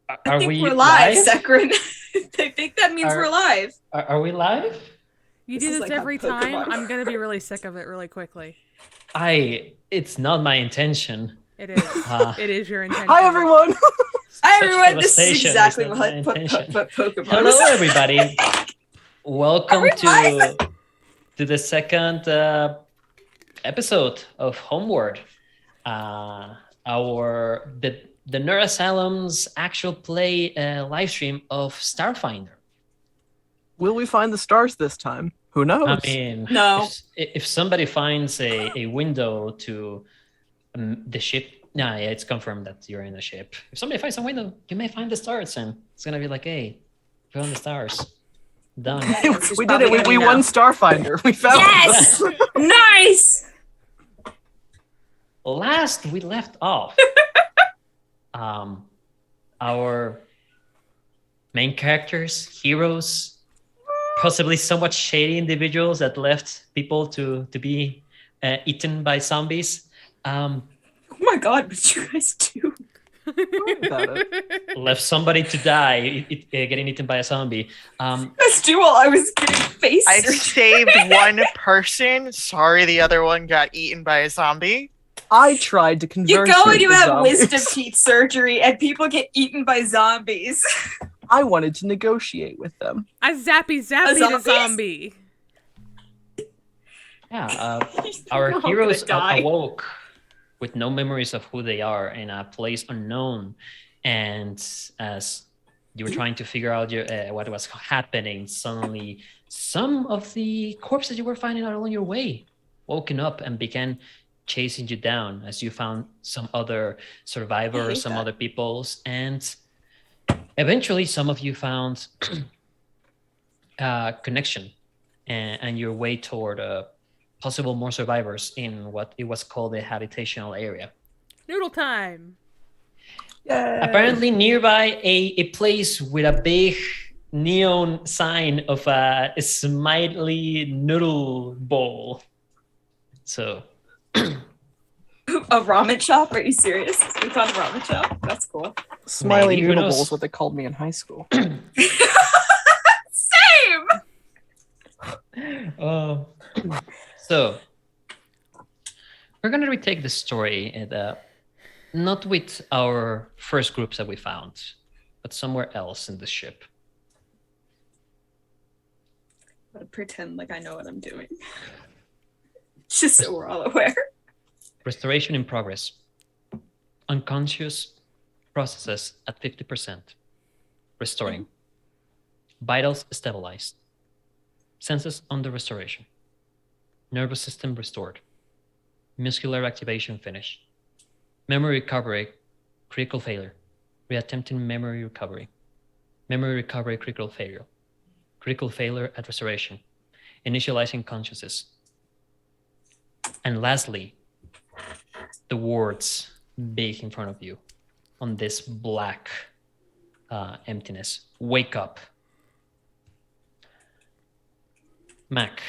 I Are think we we're live, live? Sekrin. I think that means we're Are, live. are we live? You This do is this like how every time, Pokemon I'm gonna be really sick of it really quickly. It's not my intention. It is. Uh, It is your intention. Hi, everyone. Hi Such everyone, this is devastation exactly not my what intention. Pokemon Hello, was. everybody. Welcome Are we live? to the second episode of Homeward. Our the Nerd Asylum's actual play live stream of Starfinder. Will we find the stars this time? Who knows? I mean, No. if somebody finds a window to the ship, yeah, it's confirmed that you're in the ship. If somebody finds a window, you may find the stars, and it's gonna be like, hey, we found the stars. Done. We did it. We won Starfinder. We found Yes! Nice! Last we left off, our main characters, heroes, possibly somewhat shady individuals that left people to be eaten by zombies. Oh my god, what did you guys do? about it. Left somebody to die, getting eaten by a zombie. Let's do while I was getting face I surgery. saved one person. Sorry, the other one got eaten by a zombie. I tried to converse. You go and you the have zombies. wisdom teeth surgery and people get eaten by zombies. I wanted to negotiate with them. I zappy A the zombie. Yeah, You're our all heroes gonna die. awoke with no memories of who they are in a place unknown, and as you were trying to figure out what was happening, suddenly some of the corpses you were finding out along your way woken up and began chasing you down as you found some other survivors, some that. other peoples, and eventually some of you found connection and your way toward possible more survivors in what it was called the habitational area. Noodle time. Yay. Apparently nearby a place with a big neon sign of a smiley noodle bowl. So A ramen shop? Are you serious? We found a ramen shop? That's cool. Smiley Maybe, who Noodle knows? Bowl is what they called me in high school. Same! So we're gonna retake the story and not with our first groups that we found, but somewhere else in the ship. I'm gonna pretend like I know what I'm doing. Just so we're all aware. Restoration in progress. Unconscious processes at 50%. Restoring. Vitals stabilized. Senses under restoration. Nervous system restored. Muscular activation finished. Memory recovery, critical failure. Reattempting memory recovery. Memory recovery, critical failure. Critical failure at restoration. Initializing consciousness. And lastly, the words big in front of you on this black emptiness. Wake up. Mac,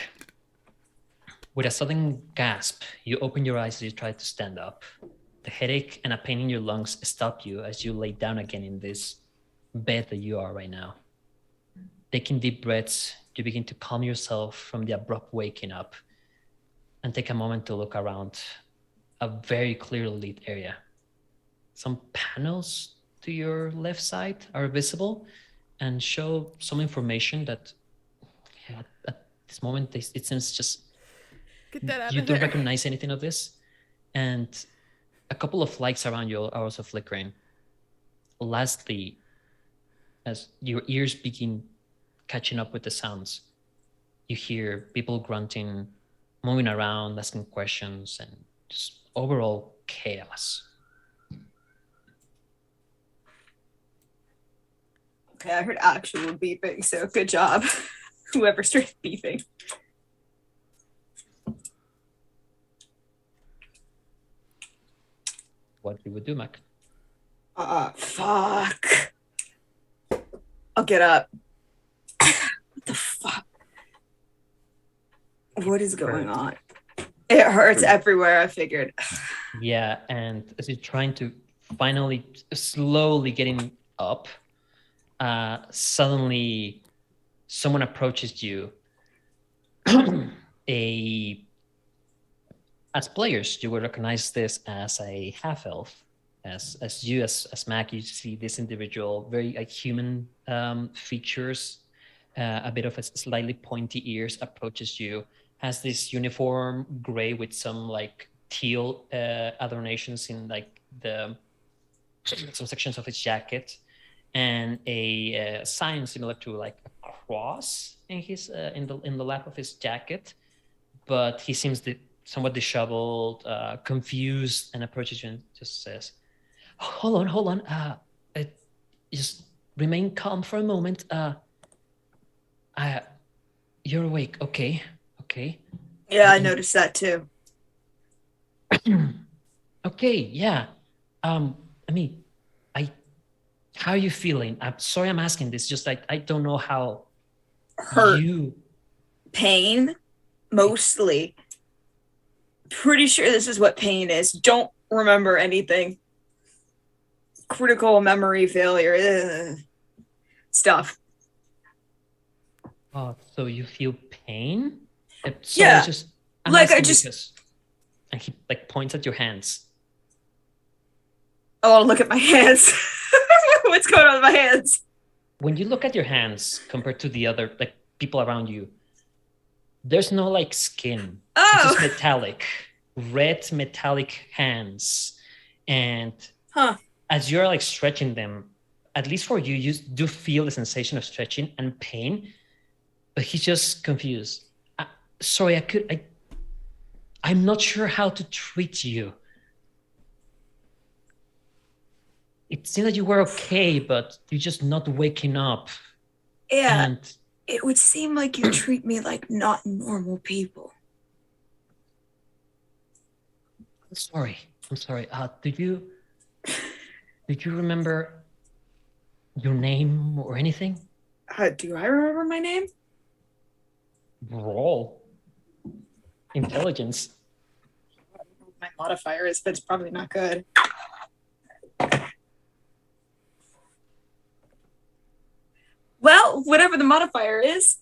with a sudden gasp, you open your eyes as you try to stand up. The headache and a pain in your lungs stop you as you lay down again in this bed that you are right now. Taking deep breaths, you begin to calm yourself from the abrupt waking up and take a moment to look around a very clearly lit area. Some panels to your left side are visible and show some information that at this moment it seems just Get that out you of don't there. recognize anything of this, and a couple of lights around you are also flickering. Lastly, as your ears begin catching up with the sounds, you hear people grunting, moving around, asking questions, and just overall chaos. Okay, I heard actual beeping, so good job. Whoever started beeping. What you would do, Mac? Fuck. I'll get up. What the fuck? What is going on? It hurts everywhere, I figured. Yeah, and as you're trying to finally slowly getting up, suddenly someone approaches you. As players, you will recognize this as a half elf. As Mac, you see this individual, very human features, a bit of a slightly pointy ears, approaches you, has this uniform gray with some teal adornations in some sections of his jacket, and a sign similar to a cross in his in the lap of his jacket, but he seems somewhat disheveled, confused, and approaches you and just says, hold on, just remain calm for a moment. You're awake, okay. Yeah, I noticed that too. Okay, yeah. How are you feeling? I'm sorry I'm asking this, just I don't know how. Hurt. You... Pain, mostly. Pretty sure this is what pain is. Don't remember anything. Critical memory failure. Stuff. Oh, so you feel pain? Yeah. I'm asking because... And he points at your hands. Oh, look at my hands. What's going on with my hands? When you look at your hands compared to the other people around you, there's no skin. Oh. It's just metallic, red metallic hands. And as you're stretching them, at least for you, you do feel the sensation of stretching and pain, but he's just confused. Sorry, I'm not sure how to treat you. It seemed that you were okay, but you're just not waking up. Yeah, and it would seem like you treat me like not normal people. I'm sorry. Did you remember your name or anything? Do I remember my name? Roll. Intelligence. My modifier is, but it's probably not good. Well, whatever the modifier is,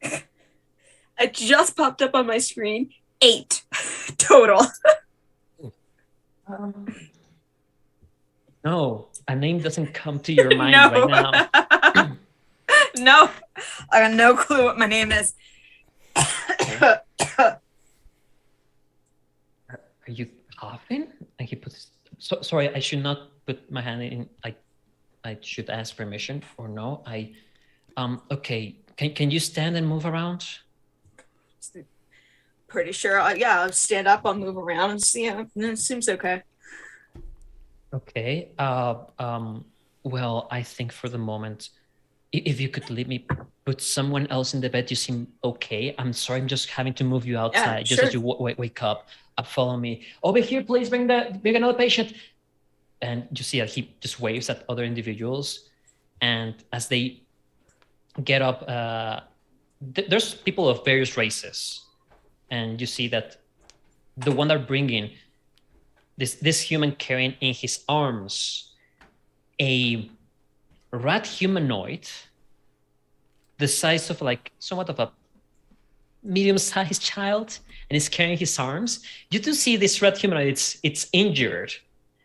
it just popped up on my screen. 8 total. No, a name doesn't come to your mind right now. No, I got no clue what my name is. Are you coughing? And he puts... sorry, I should not put my hand in. I should ask permission or no. Okay. Can you stand and move around? Pretty sure. I'll stand up. I'll move around and see. It seems okay. Okay. Well, I think for the moment, if you could let me put someone else in the bed, you seem okay. I'm sorry. I'm just having to move you outside just as you wake up. Follow me over here, please. Bring another patient. And you see that he just waves at other individuals, and as they get up, there's people of various races, and you see that the one they're bringing this human carrying in his arms a rat humanoid, the size of somewhat of a medium-sized child, and is carrying his arms. You do see this rat humanoid. It's injured,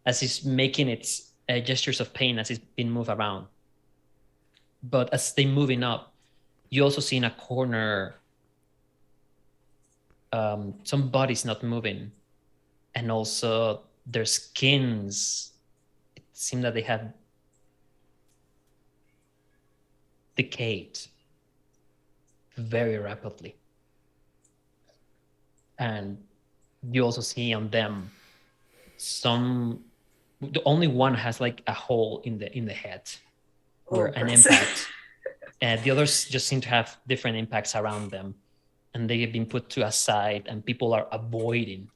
as he's making its gestures of pain as he's been moved around. But as they're moving up, you also see in a corner some bodies not moving. And also their skins, it seems that they have decayed very rapidly. And you also see on them the only one has a hole in the head where an impact, and the others just seem to have different impacts around them, and they have been put to a side, and people are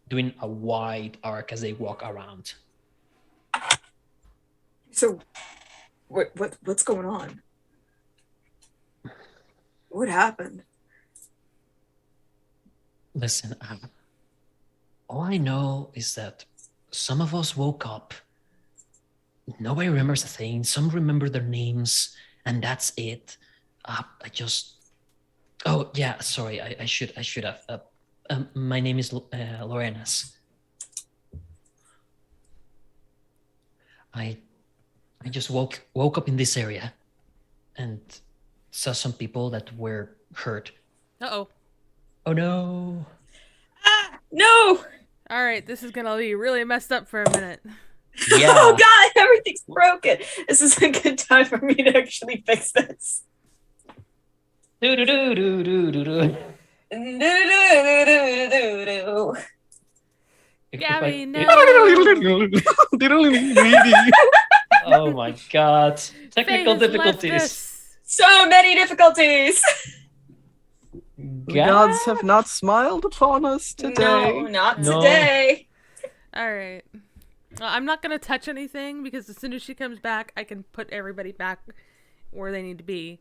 doing a wide arc as they walk around. So, what's going on? What happened? Listen, all I know is that some of us woke up nobody remembers a thing. Some remember their names, and that's it. Oh yeah, sorry. I should have. My name is Lorenas. I just woke up in this area, and saw some people that were hurt. Uh-oh. Oh no! Ah, no! All right, this is gonna be really messed up for a minute. Yeah. Oh god, everything's broken. This is a good time for me to actually fix this. Do do do do do do do. Do-do-do-do-do-do-do. Gabby, no. Oh my god! Technical Faye's left difficulties. us. So many difficulties. The gods have not smiled upon us today. No, not No. today. All right. Well, I'm not gonna touch anything because as soon as she comes back, I can put everybody back where they need to be.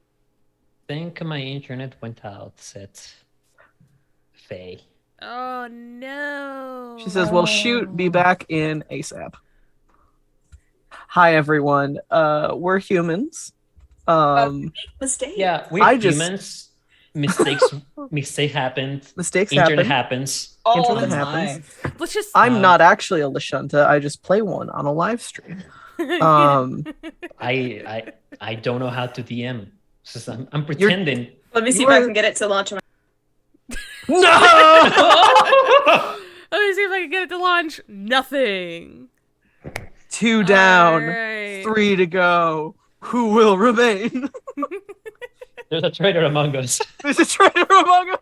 Think my internet went out, said Faye. Oh no. She says, well, shoot, be back in ASAP. Hi, everyone. We're humans. Mistake. Yeah, we're I just- humans. Mistake happened. Mistakes Internet happen. happens. All Internet the happens. time. Let's just. I'm not actually a Lashunta. I just play one on a live stream. I don't know how to DM. So I'm pretending. Let me see You if I are- can get it to launch. No! Let me see if I can get it to launch. Nothing. 2 down, All right. 3 to go. Who will remain? There's a traitor among us. There's a traitor among us.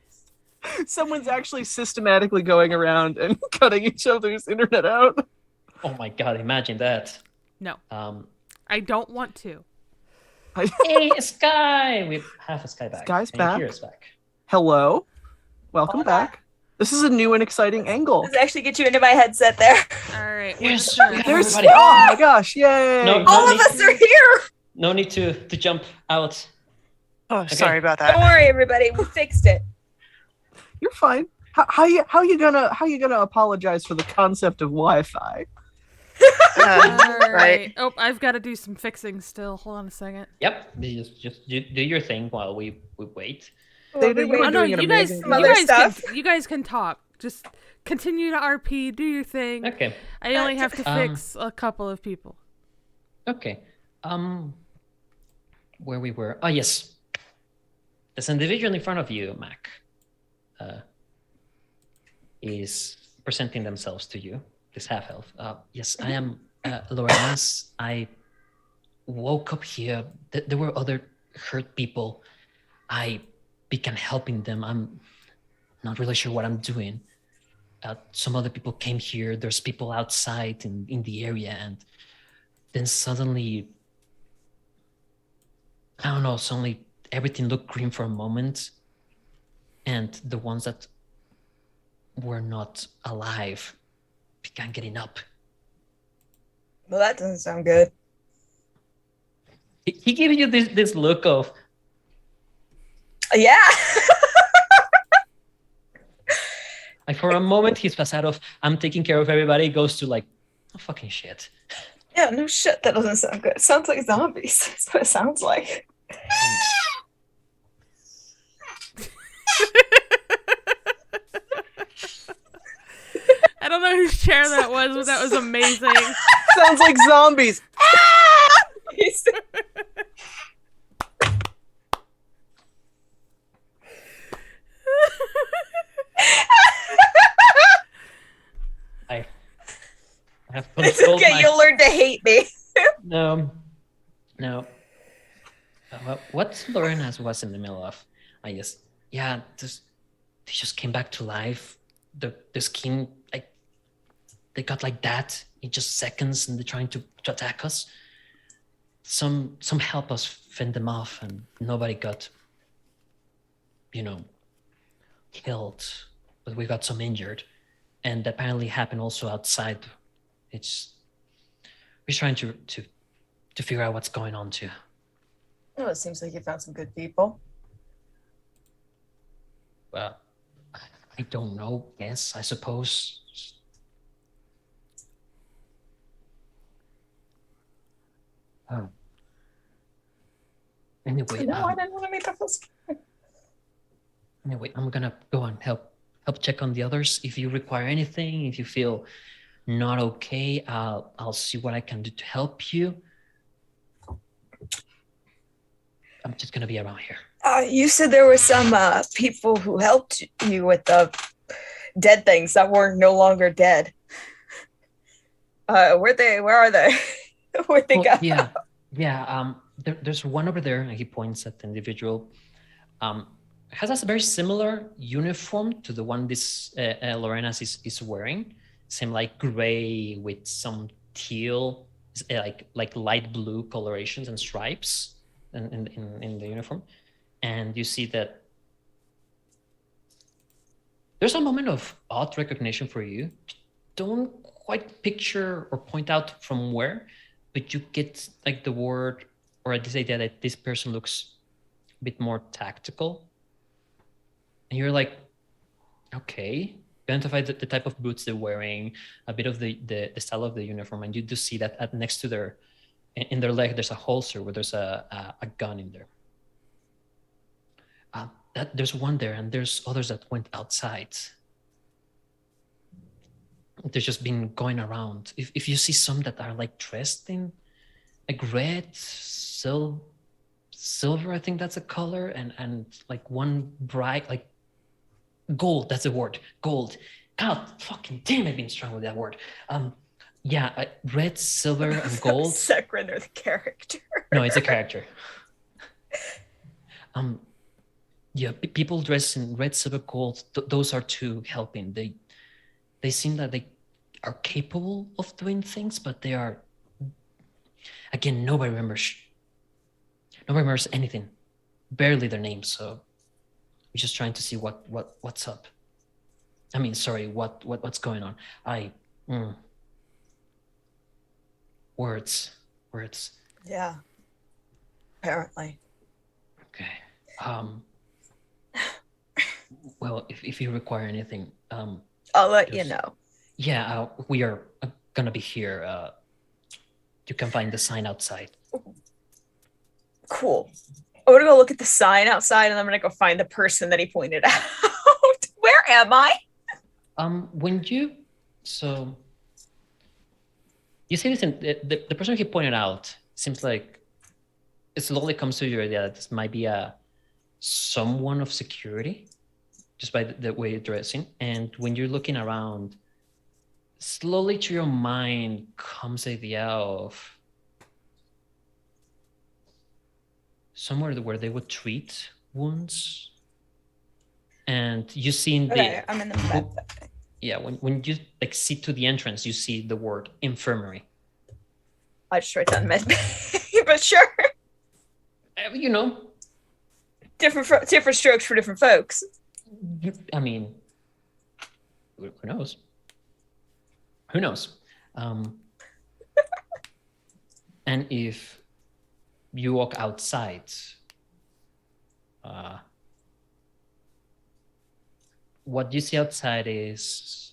Someone's actually systematically going around and cutting each other's internet out. Oh my god! Imagine that. No, Um, I don't want to. hey, Sky! We have a Sky back. Sky's And back. Kira's back. Hello. Welcome Hola. back. This is a new and exciting angle. Let's actually get you into my headset there. All right. we're Yes, just gonna- we have There's everybody. oh my gosh, yay! No, All of need- us are here. No need to jump out. Oh, sorry about Don't that. worry, everybody. We fixed it. You're fine. How you gonna apologize for the concept of Wi-Fi? All Right. right. Oh, I've got to do some fixing still. Hold on a second. Yep. You just do your thing while we wait. They did- you were Oh no, doing an you guys, amazing Some other stuff. you guys can talk. Just continue to RP, do your thing. Okay. I only have to Um, fix a couple of people. Okay. Where we were? Oh yes. This individual in front of you, Mac, is presenting themselves to you. This half elf. Yes, I am Lorenas. I woke up here. There were other hurt people. I began helping them. I'm not really sure what I'm doing. Some other people came here. There's people outside in the area, and then suddenly, I don't know, suddenly everything looked green for a moment, and the ones that were not alive began getting up. Well, that doesn't sound good. He gave you this look of, Yeah. like, for a moment, his facade of, I'm taking care of everybody, goes to like, oh, fucking shit. Yeah, no shit. That doesn't sound good. It sounds like zombies. That's what it sounds like. I don't know whose chair that was, but that was amazing. Sounds like zombies. I have It's controlled okay. my- You'll learn to hate me. No. What Lorenas was in the middle of, they just came back to life. The skin, like, they got like that in just seconds, and they're trying to attack us. Some help us fend them off, and nobody got, killed, but we got some injured, and that apparently happened also outside. We're trying to figure out what's going on too. Oh, it seems like you found some good people. Well, I don't know. Yes, I suppose. Anyway, No, I didn't want to make that feel scary. anyway, I'm gonna go and help check on the others. If you require anything, if you feel not okay, I'll see what I can do to help you. I'm just gonna be around here. You said there were some people who helped you with the dead things that were no longer dead. Where are they? Where'd they go? Yeah. There's one over there, and he points at the individual. Has a very similar uniform to the one this Lorena is wearing. Same like gray with some teal, like light blue colorations and stripes in the uniform. And you see that there's a moment of odd recognition for you. Don't quite picture or point out from where, but you get like the word or this idea that this person looks a bit more tactical. And you're like, okay, identify the type of boots they're wearing, a bit of the style of the uniform, and you do see that next to in their leg, there's a holster where there's a gun in there. There's one there, and there's others that went outside. They've just been going around. If you see some that are like dressed in like red, silver, I think that's a color, and like one bright like gold. That's the word, gold. God, fucking damn, I've been strong with that word. Yeah, red, silver, and gold. Sekren or the character. No, it's a character. Yeah, people dressed in red, silver, gold. Those are two helping. They seem that they are capable of doing things, but they are. Again, nobody remembers anything, barely their names. So we're just trying to see what's up. I mean, sorry, what's going on? Words. Yeah. Apparently. Okay. Well, if you require anything, I'll let you know. Yeah, we are gonna be here. You can find the sign outside. Cool. I'm gonna go look at the sign outside, and I'm gonna go find the person that he pointed out. Where am I? When you see this, the person he pointed out seems like it slowly comes to your idea that this might be someone of security, just by the way you're dressing. And when you're looking around, slowly to your mind comes the idea of somewhere where they would treat wounds. And you see in I'm in the med. Yeah, when you like see to the entrance, you see the word infirmary. I just write down med, but sure. You know, different strokes for different folks. I mean, who knows? Who knows? And if you walk outside, what you see outside is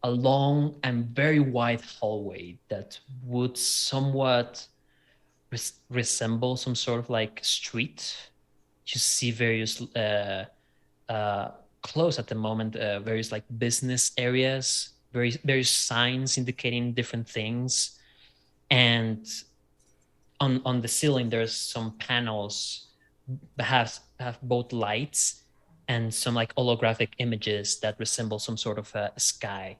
a long and very wide hallway that would somewhat resemble some sort of like street. You see various close at the moment, various like business areas, various signs indicating different things, and on the ceiling there's some panels that have both lights and some like holographic images that resemble some sort of a sky.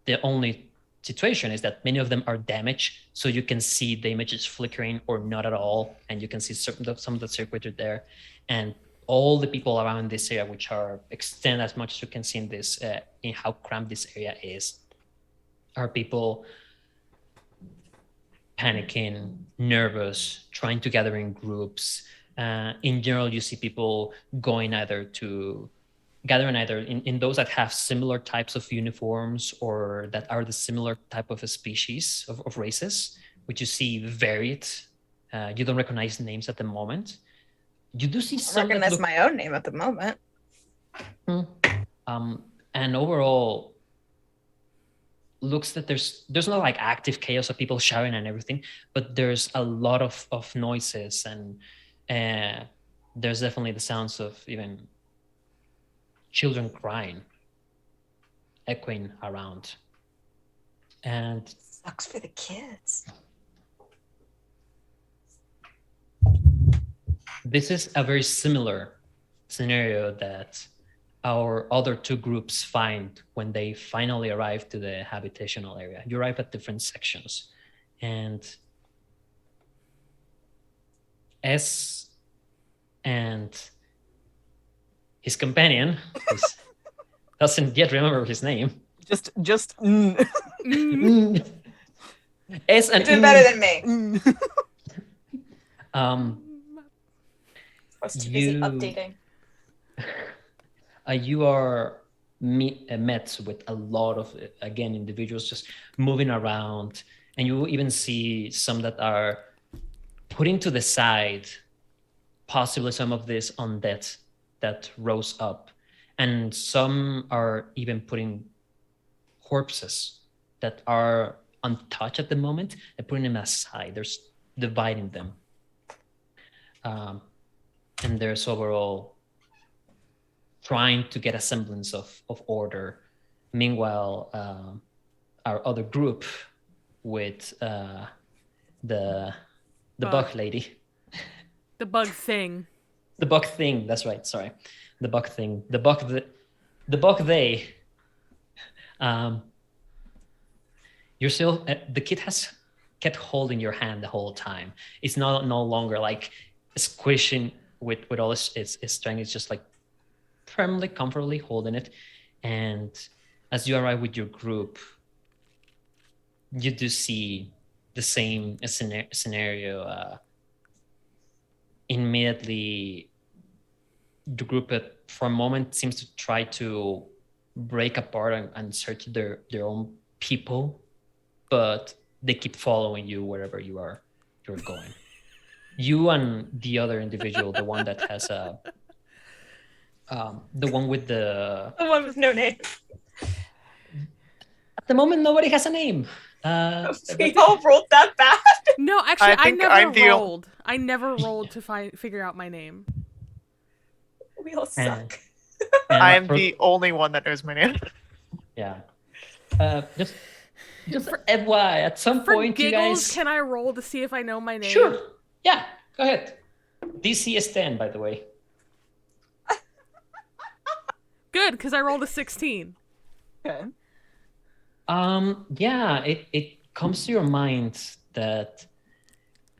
The only situation is that many of them are damaged, so you can see the images flickering or not at all, and you can see some of the circuitry there, and all the people around this area, which are extend as much as you can see in this, in how cramped this area is, are people panicking, nervous, trying to gather in groups. In general, you see people going gathering either in those that have similar types of uniforms or that are the similar type of a species of races, which you see varied. You don't recognize names at the moment. You do see some. I recognize my own name at the moment. And overall, looks that there's not like active chaos of people shouting and everything, but there's a lot of noises, and there's definitely the sounds of even children crying echoing around. And Sucks for the kids. this is a very similar scenario that our other two groups find when they finally arrive to the habitational area. You arrive at different sections, and S and his companion, who doesn't yet remember his name, Just S and You're doing better than me. um, I was too busy You- updating. you are met with a lot of, again, individuals just moving around, and you even see some that are putting to the side possibly some of this undead that rose up, and some are even putting corpses that are untouched at the moment and putting them aside. There's dividing them, and there's overall trying to get a semblance of order. Meanwhile, our other group with the bug lady, The bug thing. the bug thing. That's right. Sorry, the bug thing. The bug. The bug. They. You're still. The kid has kept holding your hand the whole time. It's no longer like squishing with all its strength. It's just like firmly, comfortably holding it. And as you arrive with your group, you do see the same scenario. Immediately, the group for a moment seems to try to break apart and search their own people, but they keep following you wherever you're going. You and the other individual, the one that has the one with the. The one with no name. At the moment, nobody has a name. We all rolled that bad. No, actually, I I think never I'm the- rolled. I never rolled to figure out my name. We all suck. And I am for- the only one that knows my name. Yeah. Just FYI, at some For point, you giggles, guys. can I roll to see if I know my name? Sure. Yeah. Go ahead. DC is 10, by the way. Good, because I rolled a 16. Okay. Yeah, it comes to your mind that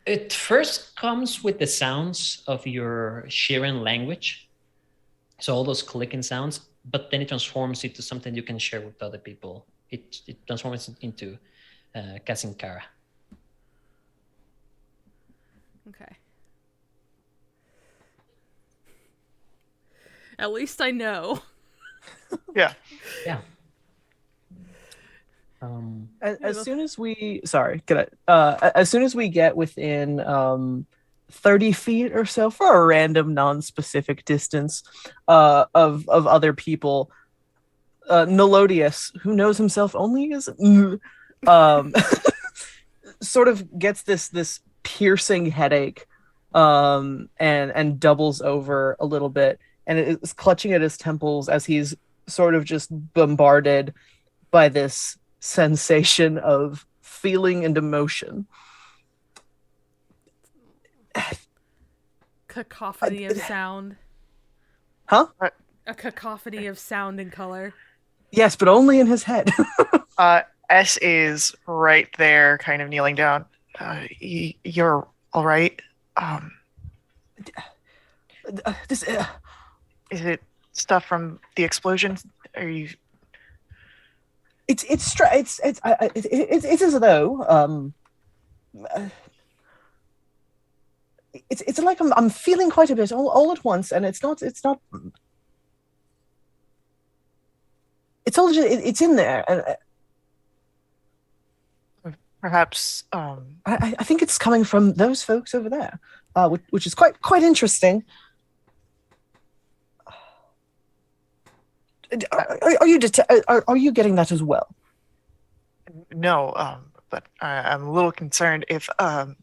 it first comes with the sounds of your sharing language. So all those clicking sounds, but then it transforms into something you can share with other people. It transforms into Kasinkara. Okay. At least I know. Yeah. Yeah. As soon as we, sorry, as soon as we get within 30 feet or so, for a random non-specific distance of other people, Nelodius, who knows himself only as sort of gets this piercing headache, and doubles over a little bit, and is clutching at his temples as he's sort of just bombarded by this sensation of feeling and emotion. Cacophony of sound. Huh? A cacophony of sound and color. Yes, but only in his head. S is right there, kind of kneeling down. You're all right. This Is it stuff from the explosion? Are you? it's as though it's like I'm feeling quite a bit all at once, and it's not it's all just, it's in there, and Perhaps. I think it's coming from those folks over there, which is quite interesting. Are you getting that as well? No, but I'm a little concerned if I'm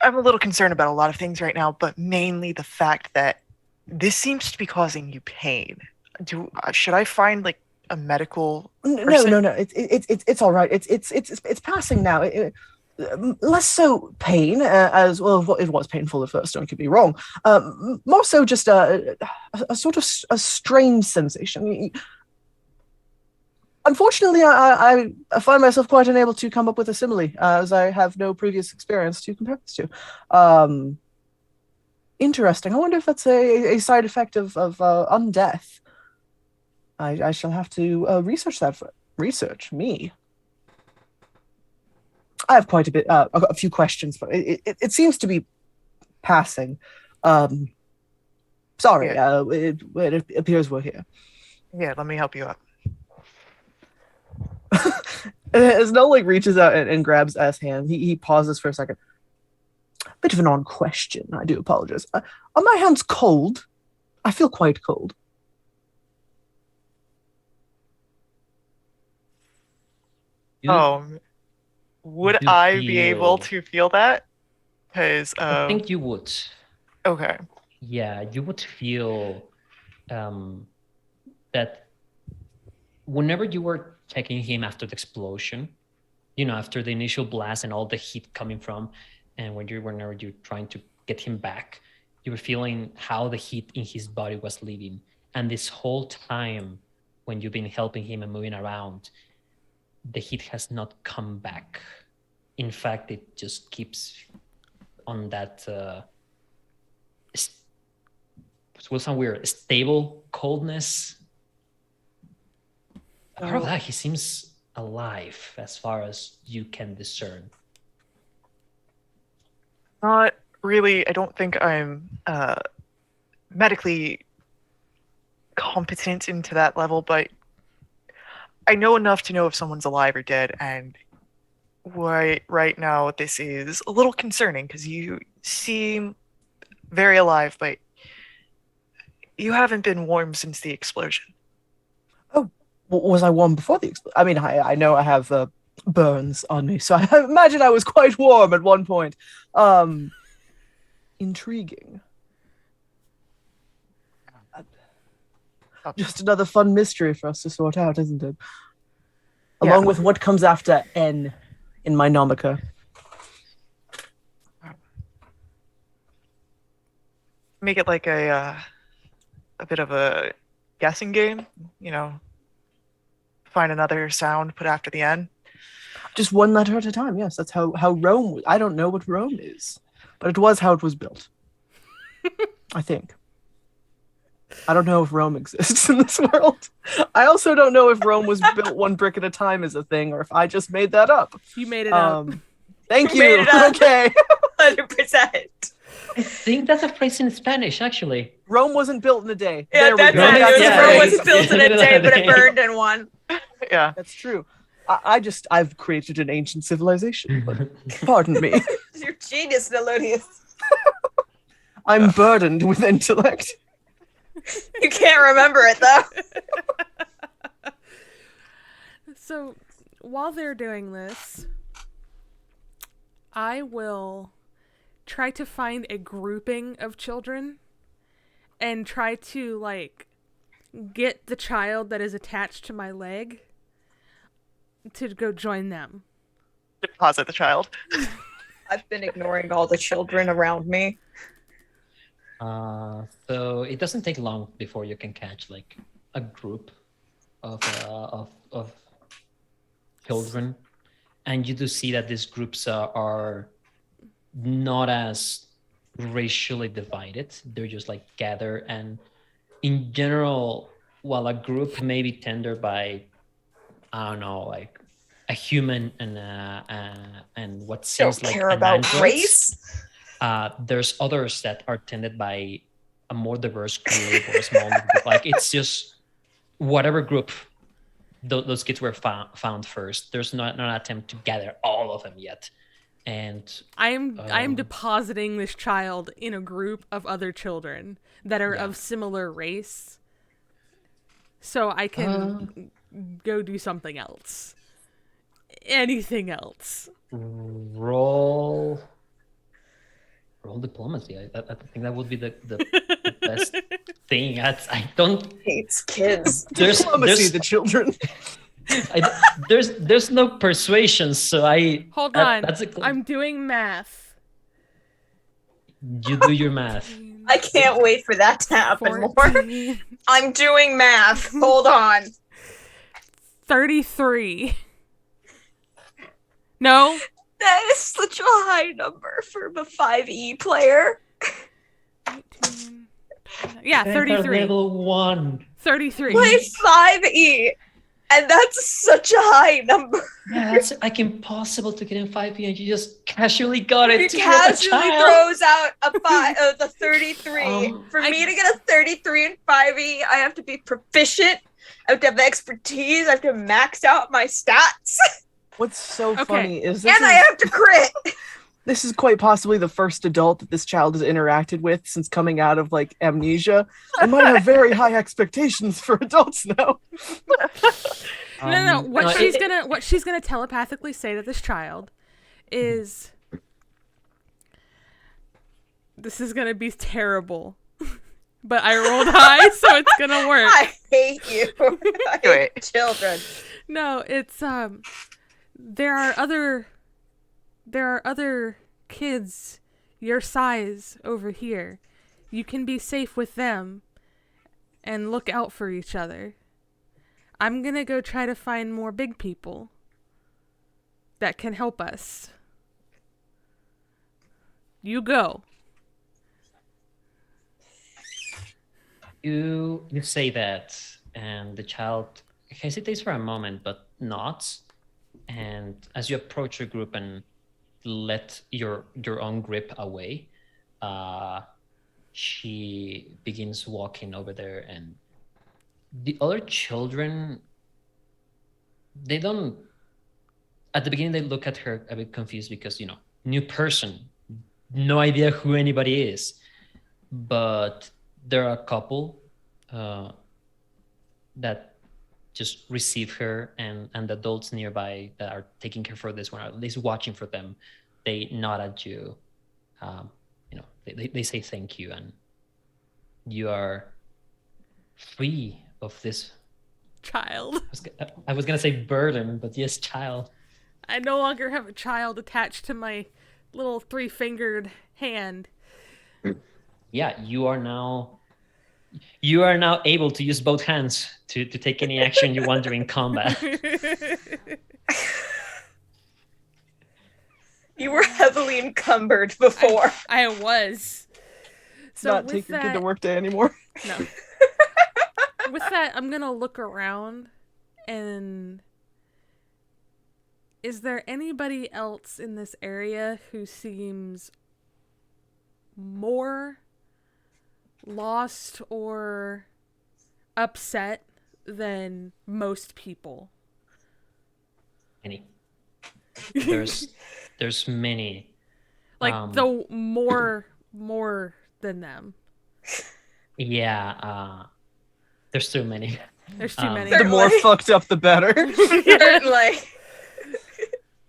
a little concerned about a lot of things right now, but mainly the fact that this seems to be causing you pain. Should I find like a medical No, person? no. It's all right. It's passing now. Less so pain as well. It was painful at first. Don't get me wrong. More so just a sort of a strange sensation. Unfortunately, I find myself quite unable to come up with a simile, as I have no previous experience to compare this to. Interesting. I wonder if that's a side effect of undeath. I shall have to research that. Research me. I have quite a bit. I've got a few questions, but it seems to be passing. Sorry. Yeah. It appears we're here. Yeah, let me help you out. As Noel reaches out and grabs S hand, he pauses for a second. Bit of an odd question. I do apologize. Are my hands cold? I feel quite cold. Would you I be able feel- to feel that? Because I think you would. okay. Yeah, you would feel that whenever you were checking him after the explosion, after the initial blast and all the heat coming from, and whenever you're trying to get him back, you were feeling how the heat in his body was leaving. And this whole time when you've been helping him and moving around, the heat has not come back. In fact, it just keeps on that will sound weird, stable coldness. Apart of that, he seems alive as far as you can discern. Not really. I don't think I'm medically competent into that level, but I know enough to know if someone's alive or dead. And right now, this is a little concerning because you seem very alive, but you haven't been warm since the explosion. Oh, was I warm before the explosion? I mean, I know I have burns on me, so I imagine I was quite warm at one point. Intriguing. Just another fun mystery for us to sort out, isn't it? Yeah. Along with what comes after N in my nomica. Make it like a bit of a guessing game, find another sound, put after the N. Just one letter at a time, yes. That's how Rome... I don't know what Rome is, but it was how it was built. I think. I don't know if Rome exists in this world. I also don't know if Rome was built one brick at a time as a thing, or if I just made that up. You made it up. Thank You made you. it up. Okay. 100%. I think that's a phrase in Spanish, actually. Rome wasn't built in a day. Yeah, There we that's go. it. Yeah, It yeah. wasn't built in a day, but it burned in one. Yeah. That's true. I've created an ancient civilization, but pardon me. You're genius, Nelodius. I'm burdened with intellect. You can't remember it, though. So, while they're doing this, I will try to find a grouping of children and try to, get the child that is attached to my leg to go join them. Deposit the child. I've been ignoring all the children around me. So it doesn't take long before you can catch a group of children, and you do see that these groups are not as racially divided. They're just gather, and in general, while a group may be tendered by, I don't know, a human and what seems Don't like care an about android. race. There's others that are tended by a more diverse group or a small group. It's just whatever group those kids were found first. There's not an attempt to gather all of them yet. And I am depositing this child in a group of other children that are of similar race. So I can go do something else. Anything else. Roll diplomacy. I think that would be the best thing. I don't. Hates kids. Diplomacy, the children. There's no persuasion, so Hold on. That's I'm doing math. You do your math. I can't wait for that to happen more. 14, I'm doing math. Hold on. 33. No? That is such a high number for a 5e player. 18, yeah, 33. Level 1. 33. Play 5e, and that's such a high number. Yeah, that's like impossible to get in 5e, and you just casually got it. He to be a casually child. throws out the 33. For I- me to get a 33 in 5e, I have to be proficient. I have to have expertise. I have to max out my stats. What's so Okay. funny is And I have to crit. this is quite possibly the first adult that this child has interacted with since coming out of like amnesia. I might have very high expectations for adults now. No. What no, she's gonna telepathically say to this child is, "This is gonna be terrible, but I rolled high, so it's gonna work." I hate you. I Do hate it. children. No, it's there are other kids your size over here. You can be safe with them and look out for each other. I'm gonna go try to find more big people that can help us. You go. You say that, and the child hesitates for a moment, but nods. And as you approach your group and let your own grip away, she begins walking over there, and the other children, they don't. At the beginning, they look at her a bit confused because new person, no idea who anybody is, but there are a couple that just receive her, and the adults nearby that are taking care for this one, or at least watching for them, they nod at you. They say thank you, and you are free of this. Child. I was gonna say burden, but yes, child. I no longer have a child attached to my little 3-fingered hand. Yeah, you are now able to use both hands to take any action you want during combat. You were heavily encumbered before. I was. So Not with take your kid to that, work day anymore. no. With that, I'm gonna look around, and is there anybody else in this area who seems more lost or upset than most people? Any? There's many. Like the more than them. Yeah, there's too many. There's too many. The more fucked up, the better. Certainly.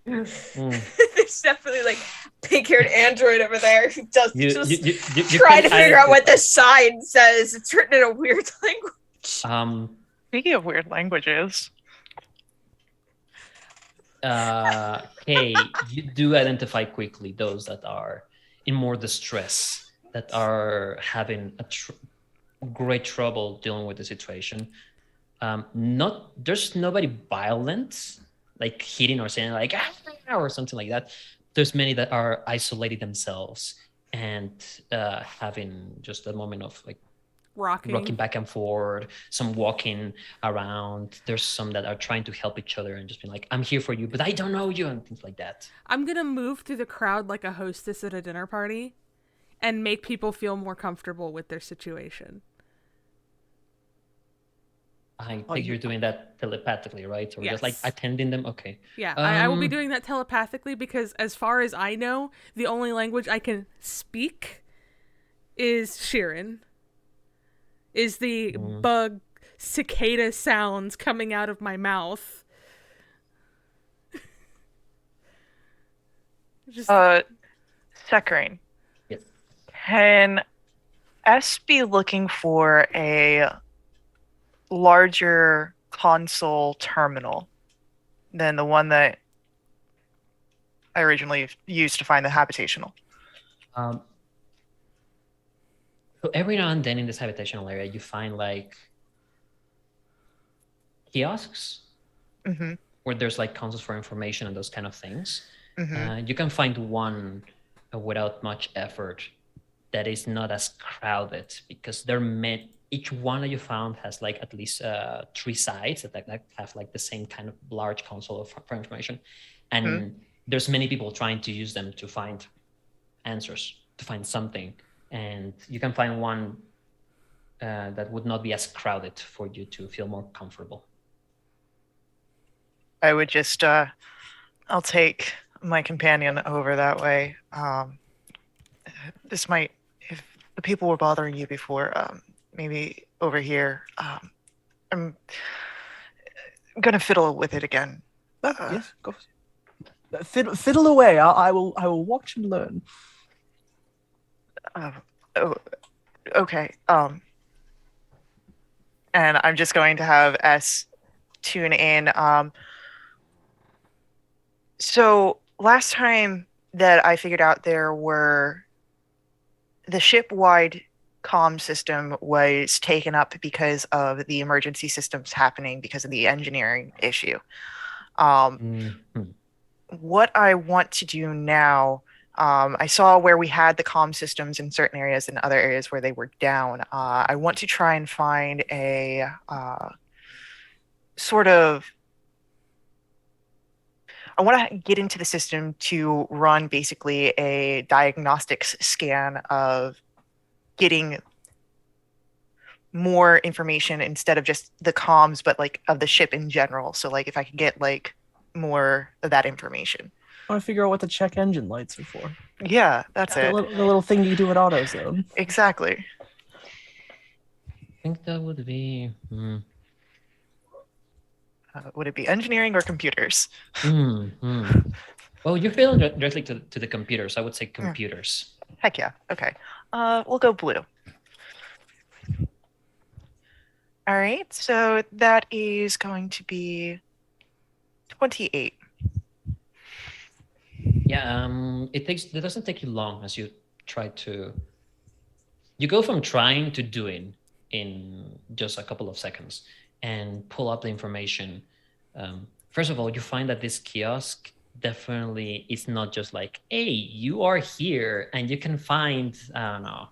Mm. There's definitely like pink-haired android over there who does You trying to can figure out what identify- this sign says. It's written in a weird language. Speaking of weird languages, hey, you do identify quickly those that are in more distress, that are having great trouble dealing with the situation. There's nobody violent, like hitting or saying like or something like that. There's many that are isolating themselves and having just a moment of like rocking back and forth, some walking around. There's some that are trying to help each other and just being like, I'm here for you, but I don't know you, and things like that. I'm gonna move through the crowd like a hostess at a dinner party and make people feel more comfortable with their situation. I think you're doing that telepathically, right? So we're just like Yes. attending them. Okay. Yeah, I will be Um, doing that telepathically because as far as I know, the only language I can speak is Sheeran. Is the bug cicada sounds coming out of my mouth. Just Saccharine, Yes. can S be looking for a larger console terminal than the one that I originally used to find the habitational? So every now and then in this habitational area, you find like kiosks Mm-hmm. where there's like consoles for information and those kind of things. Mm-hmm. You can find one without much effort that is not as crowded because they're meant. Each one that you found has like at least 3 sides that have like the same kind of large console for information, and there's many people trying to use them to find answers, to find something, and you can find one that would not be as crowded for you to feel more comfortable. I would just, I'll take my companion over that way. This might, if the people were bothering you before, maybe over here. I'm gonna fiddle with it again. Yes, go. Fiddle away. I will watch and learn. Oh, okay. And I'm just going to have S tune in. So last time that I figured out the ship-wide comm system was taken up because of the emergency systems happening because of the engineering issue. What I want to do now, I saw where we had the comm systems in certain areas and other areas where they were down. I want to try and find a sort of, I want to get into the system to run basically a diagnostics scan of getting more information instead of just the comms, but like of the ship in general. So like if I could get like more of that information. I want to figure out what the check engine lights are for. Yeah, that's The it. little thing you do at AutoZone. Exactly. I think that would be. Would it be engineering or computers? Well, you feel directly to the computers. I would say computers. Heck yeah. Okay. We'll go blue. All right. So that is going to be 28. Yeah. It doesn't take you long as you try to. You go from trying to doing in just a couple of seconds and pull up the information. First of all, you find that this kiosk definitely is not just like, hey, you are here and you can find, I don't know,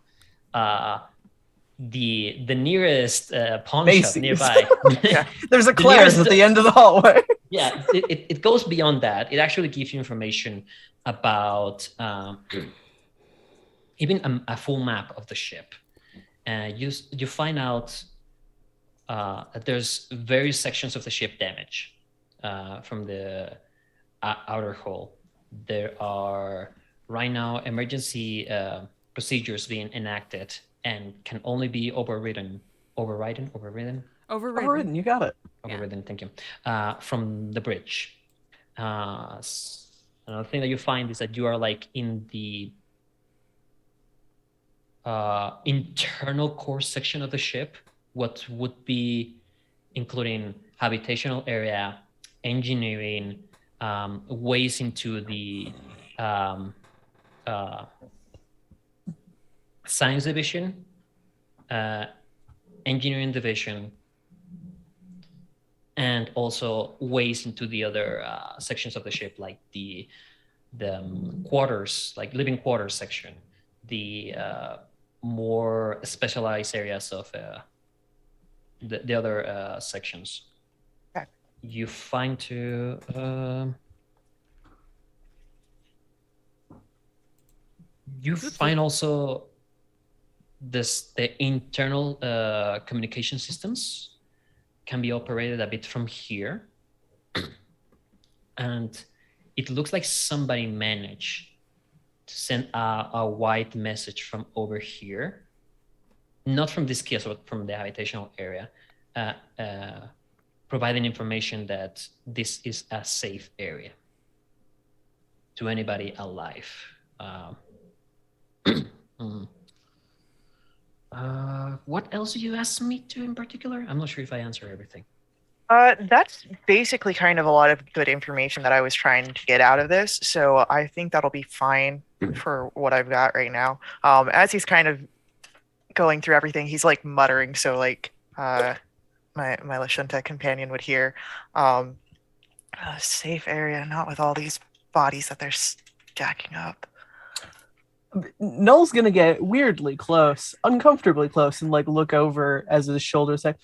the nearest pawn Macy's. shop nearby. Yeah. There's a The Claire's nearest- at the end of the hallway. Yeah, it goes beyond that. It actually gives you information about even a full map of the ship. You find out that there's various sections of the ship damaged from the outer hull. There are right now emergency procedures being enacted and can only be overridden. Overridden. You got it. Overridden, thank you. From the bridge. Another thing that you find is that you are like in the internal core section of the ship, what would be including habitational area, engineering, ways into the science division, engineering division, and also ways into the other sections of the ship, like the quarters, like living quarters section, the more specialized areas of the other sections. Okay. You find to you find also the internal communication systems can be operated a bit from here, and it looks like somebody managed to send a white message from over here, not from this kiosk, but from the habitational area, providing information that this is a safe area to anybody alive. What else did you ask me to in particular? I'm not sure if I answered everything. That's basically kind of a lot of good information that I was trying to get out of this. So I think that'll be fine for what I've got right now. As he's kind of going through everything, he's like muttering. So like, my Lashunta companion would hear, a safe area, not with all these bodies that they're stacking up. Null's gonna get weirdly close, uncomfortably close, and like look over as his shoulders say,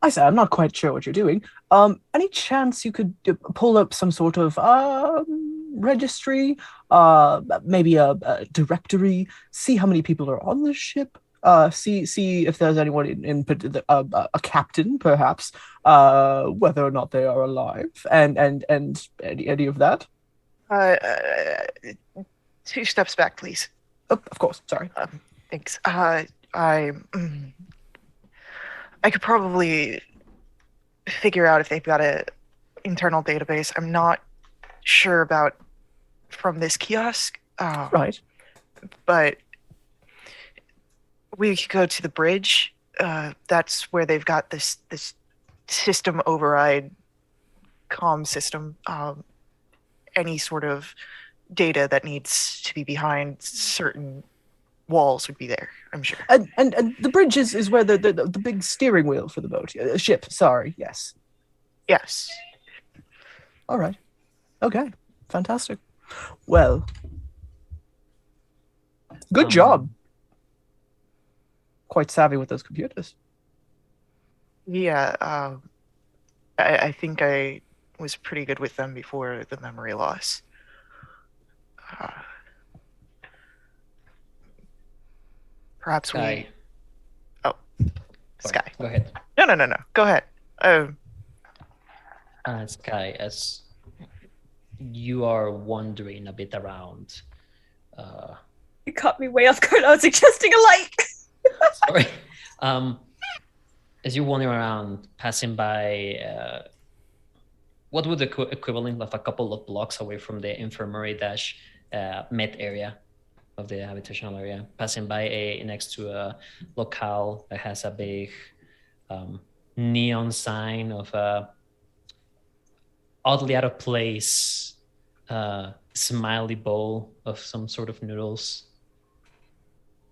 I say, I'm not quite sure what you're doing. Any chance you could pull up some sort of registry, maybe a directory, see how many people are on the ship, see if there's anyone in a captain, perhaps, whether or not they are alive, and any of that. 2 steps back, please. Oh, of course, sorry. Thanks. I could probably figure out if they've got a internal database. I'm not sure about from this kiosk. Right. But we could go to the bridge. That's where they've got this system override comm system. Any sort of data that needs to be behind certain walls would be there, I'm sure. And the bridge is where the big steering wheel for the boat, ship. Sorry, yes. Yes. All right. Okay. Fantastic. Well, good job. Quite savvy with those computers. Yeah. I think I was pretty good with them before the memory loss. Perhaps Sky. Oh, Sorry, Sky. Go ahead. No. Go ahead. Sky, as you are wandering a bit around. You caught me way off guard. I was suggesting a light. Sorry. As you wander around, passing by what would the equivalent of a couple of blocks away from the infirmary med area of the habitational area, passing by next to a locale that has a big neon sign of a oddly out of place smiley bowl of some sort of noodles.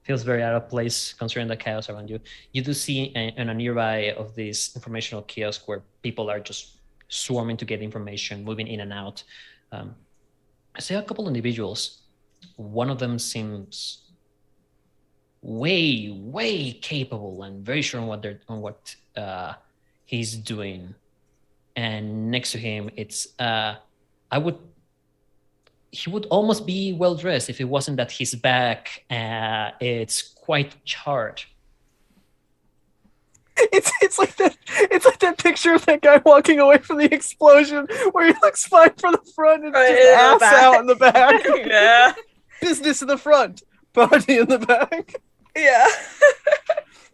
Feels very out of place considering the chaos around you. You do see in a nearby of this informational kiosk where people are just swarming to get information, moving in and out. I see a couple individuals. One of them seems way capable and very sure on what he's doing. And next to him, it's he would almost be well dressed if it wasn't that his back it's quite charred. It's like that picture of that guy walking away from the explosion where he looks fine from the front and Right, just in the ass back. out in the back. Yeah. Business in the front, party in the back. Yeah.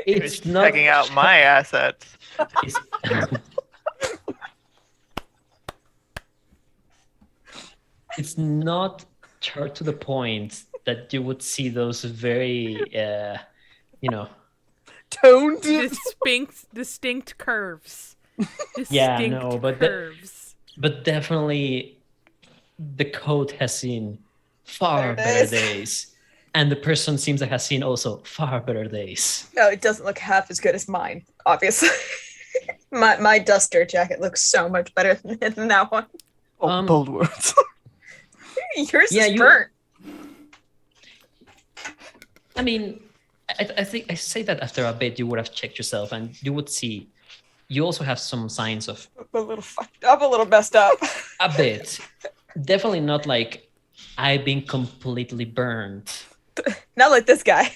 It's not checking out my assets. It's, it's not charred to the point that you would see those very, Toned. Distinct curves. Yeah, Distinct no, but curves. but definitely the coat has seen far better days. And the person seems to have seen also far better days. No, it doesn't look half as good as mine, obviously. my duster jacket looks so much better than that one. Bold words. Yours Yeah, is burnt. I mean, I think I say that after a bit you would have checked yourself and you would see you also have some signs of A little fucked up, a little messed up. a bit. Definitely not like I've been completely burned. Not like this guy.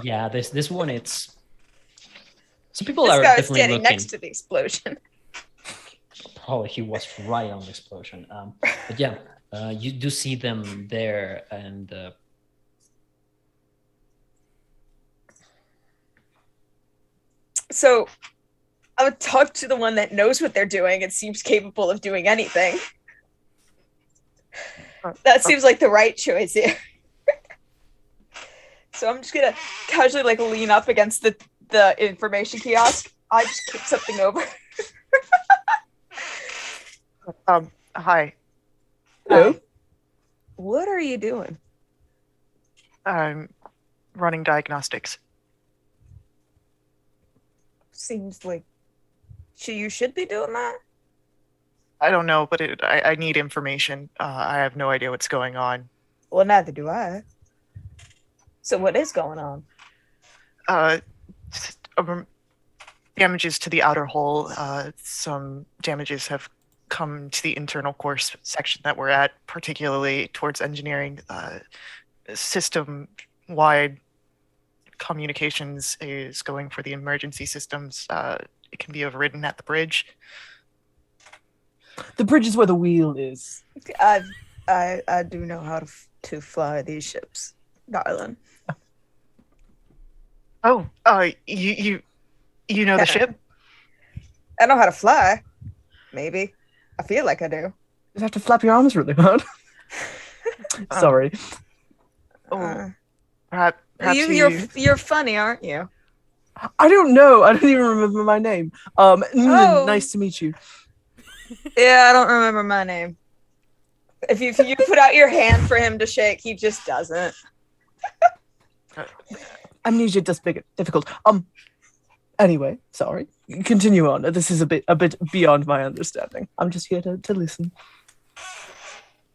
Yeah, this one it's some people This are guy was definitely standing looking. next to the explosion. Probably he was right on the explosion. But yeah, you do see them there, and So I would talk to the one that knows what they're doing and seems capable of doing anything. That seems like the right choice here. So I'm just gonna casually like lean up against the information kiosk. I just kick something over. Hi. Hello. Hi. What are you doing? I'm running diagnostics. Seems like you should be doing that. I don't know, but I need information. I have no idea what's going on. Well, neither do I. So what is going on? Damages to the outer hull. Some damages have come to the internal core section that we're at, particularly towards engineering. System-wide communications is going for the emergency systems. It can be overridden at the bridge. The bridge is where the wheel is. I do know how to fly these ships, darling. Oh, you know the ship? I know how to fly. Maybe. I feel like I do. You have to flap your arms really hard. Sorry. Perhaps You're funny, aren't you? I don't know. I don't even remember my name. Nice to meet you. Yeah, I don't remember my name. If you put out your hand for him to shake, he just doesn't. Amnesia does difficult. Anyway, sorry. Continue on. This is a bit beyond my understanding. I'm just here to listen.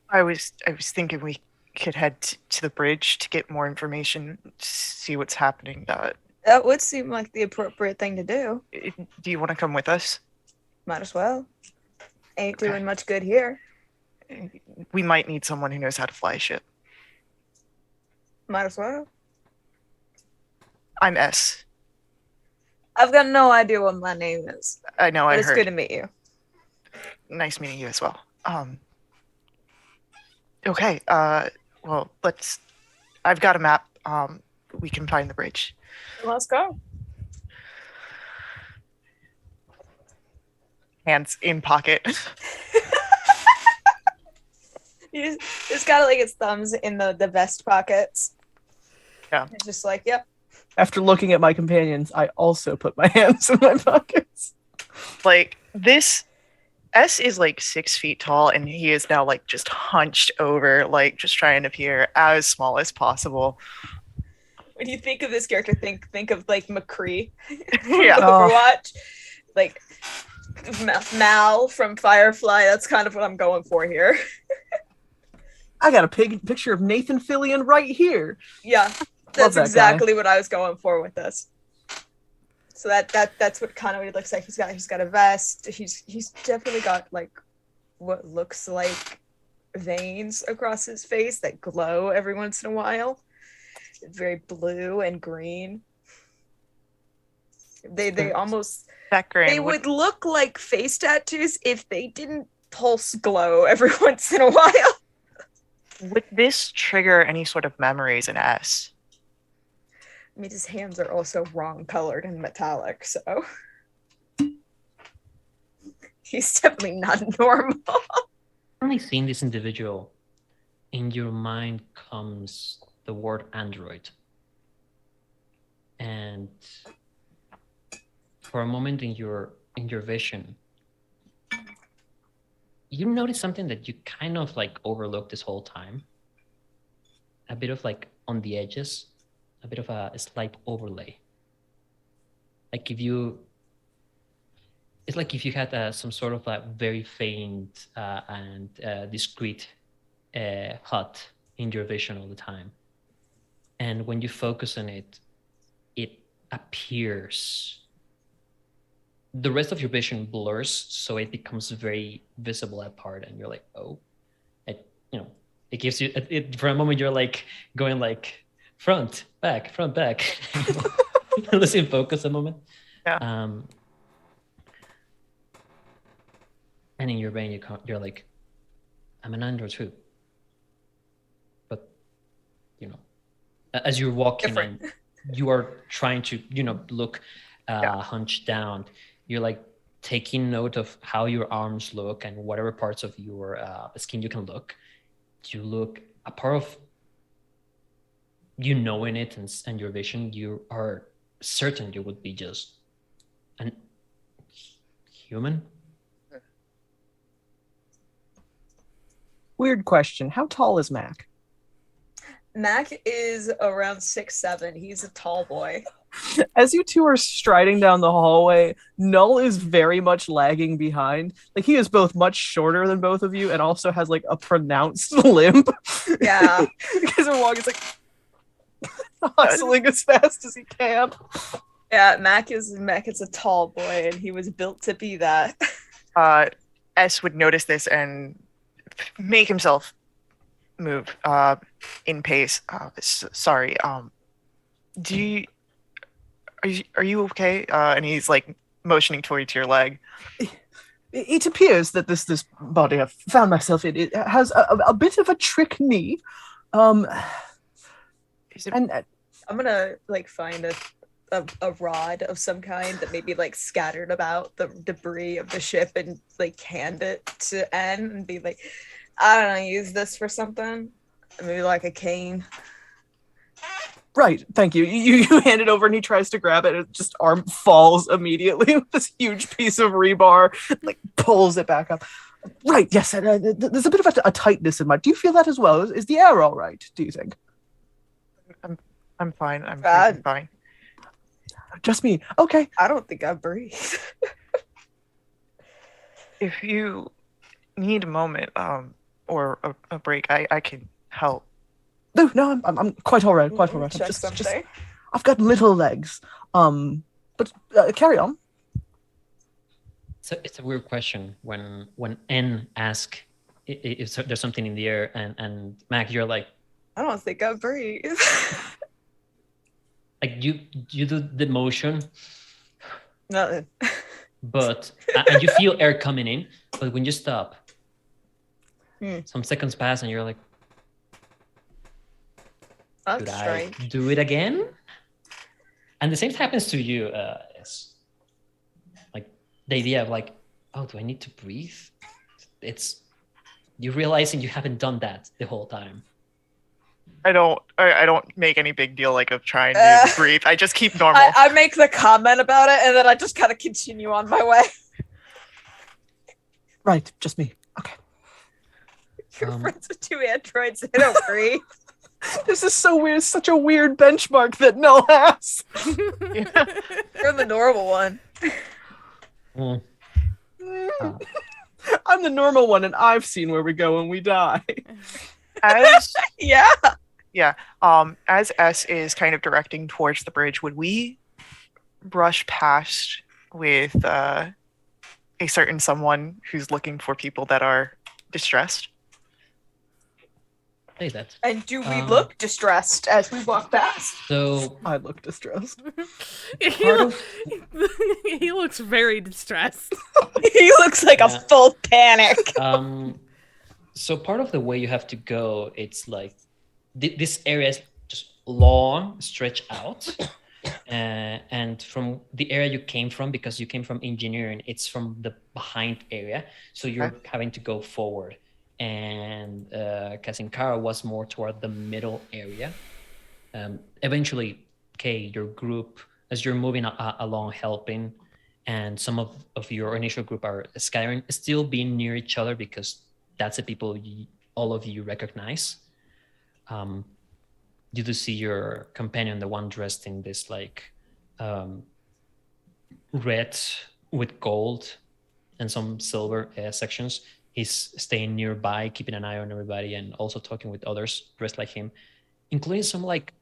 I was thinking we could head to the bridge to get more information, see what's happening. That would seem like the appropriate thing to do. Do you want to come with us? Might as well. Ain't Okay. doing much good here. We might need someone who knows how to fly a ship. Might as well. I'm S. I've got no idea what my name is. I know. But I it's heard. good to meet you. Nice meeting you as well. Okay. Well, I've got a map. We can find the bridge. Let's go. Hands in pocket. He's got like his thumbs in the vest pockets. Yeah. It's just like, yep. After looking at my companions, I also put my hands in my pockets. Like this. S is like 6 feet tall, and he is now like just hunched over, like just trying to appear as small as possible. When you think of this character, think of like McCree Yeah. from Overwatch, like Mal from Firefly. That's kind of what I'm going for here. I got a picture of Nathan Fillion right here. Yeah, that's that exactly what I was going for with this. So that's what kind of he looks like. He's got a vest. He's definitely got like what looks like veins across his face that glow every once in a while. Very blue and green. They almost Background. they would look like face tattoos if they didn't pulse glow every once in a while. Would this trigger any sort of memories in S? I mean, his hands are also wrong colored and metallic, so he's definitely not normal. Only seeing this individual, in your mind comes the word android. And for a moment in your vision, you notice something that you kind of like overlooked this whole time. A bit of like on the edges, a bit of a slight overlay. Like it's like if you had some sort of a very faint and discrete HUD in your vision all the time. And when you focus on it, it appears. The rest of your vision blurs, so it becomes very visible at part, and you're like, oh, it gives you. For a moment, you're like going like front, back, losing focus a moment. Yeah. And in your brain, you're like, I'm an android too. But as you're walking, and you are trying to look hunched down. you're like taking note of how your arms look and whatever parts of your skin you can look. You look a part of you knowing it and your vision. You are certain you would be just an human. Weird question. How tall is Mac? Mac is around 6'7". He's a tall boy. As you two are striding down the hallway, Null is very much lagging behind. Like, he is both much shorter than both of you and also has like a pronounced limp. Yeah. Because we're walking, it's like hustling as fast as he can. Yeah, Mac is a tall boy, and he was built to be that. S would notice this and make himself move in pace. Sorry. Are you okay? And he's like motioning towards your leg. It appears that this body I've found myself in, it has a bit of a trick knee. Is it, And I'm gonna like find a rod of some kind that maybe like scattered about the debris of the ship and like hand it to N and be like, I don't know, use this for something. Maybe like a cane. right, thank you. You hand it over and he tries to grab it and just arm falls immediately with this huge piece of rebar, like pulls it back up. Right, yes, there's a bit of a tightness in my. Do you feel that as well? Is the air all right, do you think? I'm fine. I'm God. fine. Just me. Okay. I don't think I breathe. If you need a moment, or a break, I can help. No, I'm quite all right. Quite all right. Check Just something. I've got little legs. But carry on. So it's a weird question when N asks if there's something in the air, and Mac, you're like I don't think I breathe. you do the motion, Nothing. but and you feel air coming in, but when you stop, Hmm. some seconds pass, and you're like, That's should strange. I do it again? And the same happens to you, S. Like the idea of like, oh, do I need to breathe? It's you realizing you haven't done that the whole time. I don't make any big deal like of trying to breathe. I just keep normal. I make the comment about it and then I just kind of continue on my way. Right, just me. Okay. You're friends with two androids. They don't breathe. This is so weird. Such a weird benchmark that Null has. You're the normal one. Mm. I'm the normal one, and I've seen where we go when we die. As Yeah. as S is kind of directing towards the bridge, would we brush past with a certain someone who's looking for people that are distressed? Say that. And do we look distressed as we walk past? So I look distressed. He looks very distressed. He looks like a full panic. So part of the way you have to go, it's like this area is just long, stretched out, and from the area you came from, because you came from engineering, it's from the behind area, so you're having to go forward. And Kasinkara was more toward the middle area. Eventually, Kay, your group, as you're moving along, helping, and some of your initial group are scattering, still being near each other because that's the people all of you recognize. You do see your companion, the one dressed in this like red with gold and some silver sections. He's staying nearby, keeping an eye on everybody, and also talking with others dressed like him, including some like.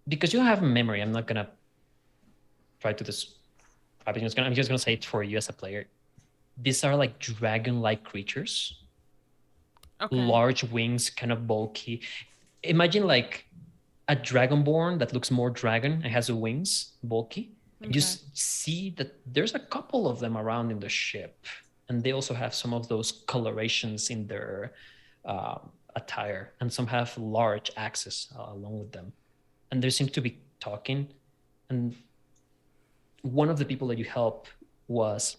Because you have memory, I'm not gonna try to describe it. I'm just gonna say it for you as a player. These are like dragon-like creatures. Okay. Large wings, kind of bulky. Imagine like a dragonborn that looks more dragon and has the wings, bulky. And you see that there's a couple of them around in the ship, and they also have some of those colorations in their attire, and some have large axes along with them. And they seem to be talking, and one of the people that you help was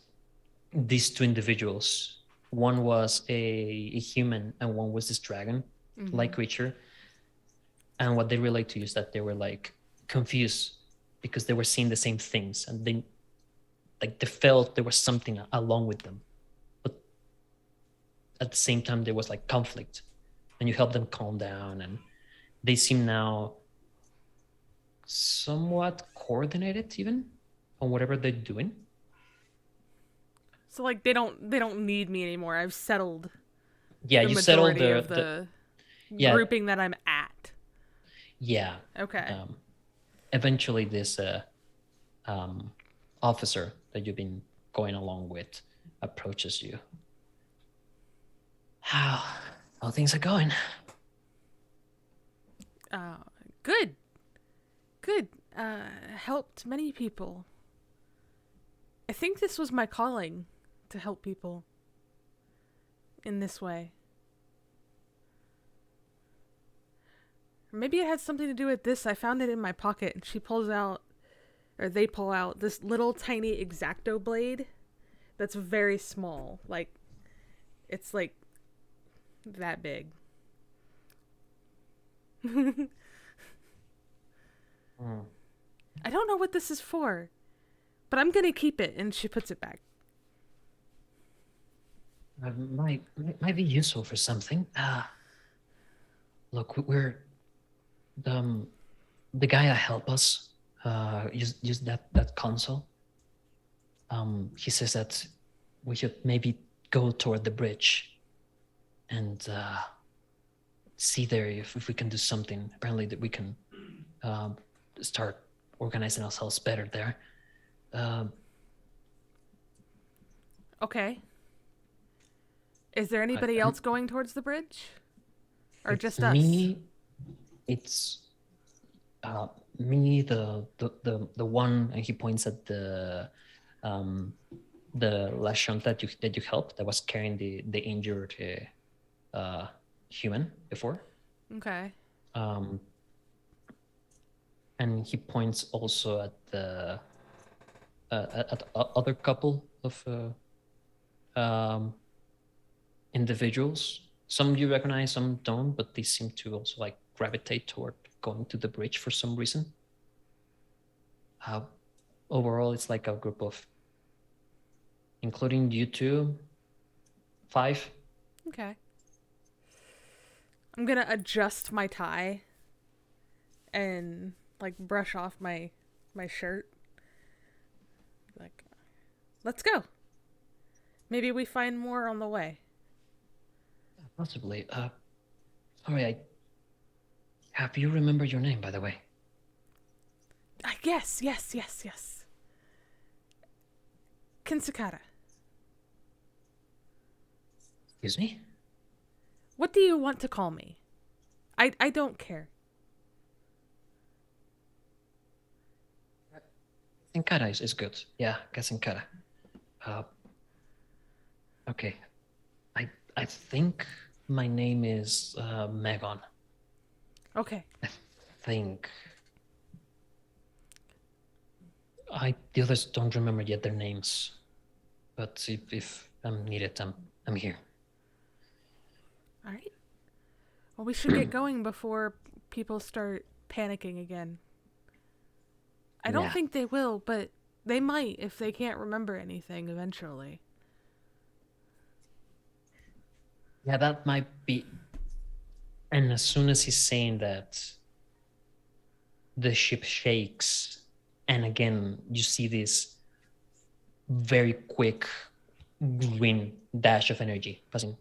these two individuals. One was a human and one was this dragon-like creature. And what they relate to you is that they were like confused because they were seeing the same things, and they felt there was something along with them, but at the same time there was like conflict, and you help them calm down, and they seem now somewhat coordinated even on whatever they're doing. So like they don't need me anymore. I've settled Yeah, the you settled majority of the yeah. grouping that I'm at. Yeah. Okay. Eventually this officer that you've been going along with approaches you. How things are going? Good. Good. Helped many people. I think this was my calling, to help people in this way. Maybe it had something to do with this. I found it in my pocket, and she pulls out, or they pull out, this little tiny X-Acto blade that's very small. Like, it's like that big. I don't know what this is for, but I'm gonna keep it. And she puts it back. Might be useful for something. Look, we're the guy that helped us use that console. He says that we should maybe go toward the bridge and see there if we can do something. Apparently that we can start organizing ourselves better there. Okay. Is there anybody else going towards the bridge? Or just us? Me, it's me, the one, and he points at the Lashon that you helped, that was carrying the injured human before. Okay. And he points also at the other couple of individuals. Some you recognize, some don't, but they seem to also like gravitate toward going to the bridge for some reason. Overall, it's like a group of, including you two, 5. Okay. I'm gonna adjust my tie and like brush off my shirt. Like, let's go. Maybe we find more on the way. Possibly. Sorry, have you remembered your name, by the way? Yes. Kinsakata. Excuse me? What do you want to call me? I don't care. Kinsakata is good. Yeah, Kinsakata. Okay. I think my name is Megon. Okay. I think. The others don't remember yet their names, but if I'm needed, I'm here. All right. Well, we should get going before people start panicking again. I don't think they will, but they might if they can't remember anything eventually. Yeah, that might be. And as soon as he's saying that, the ship shakes, and again you see this very quick green dash of energy passing.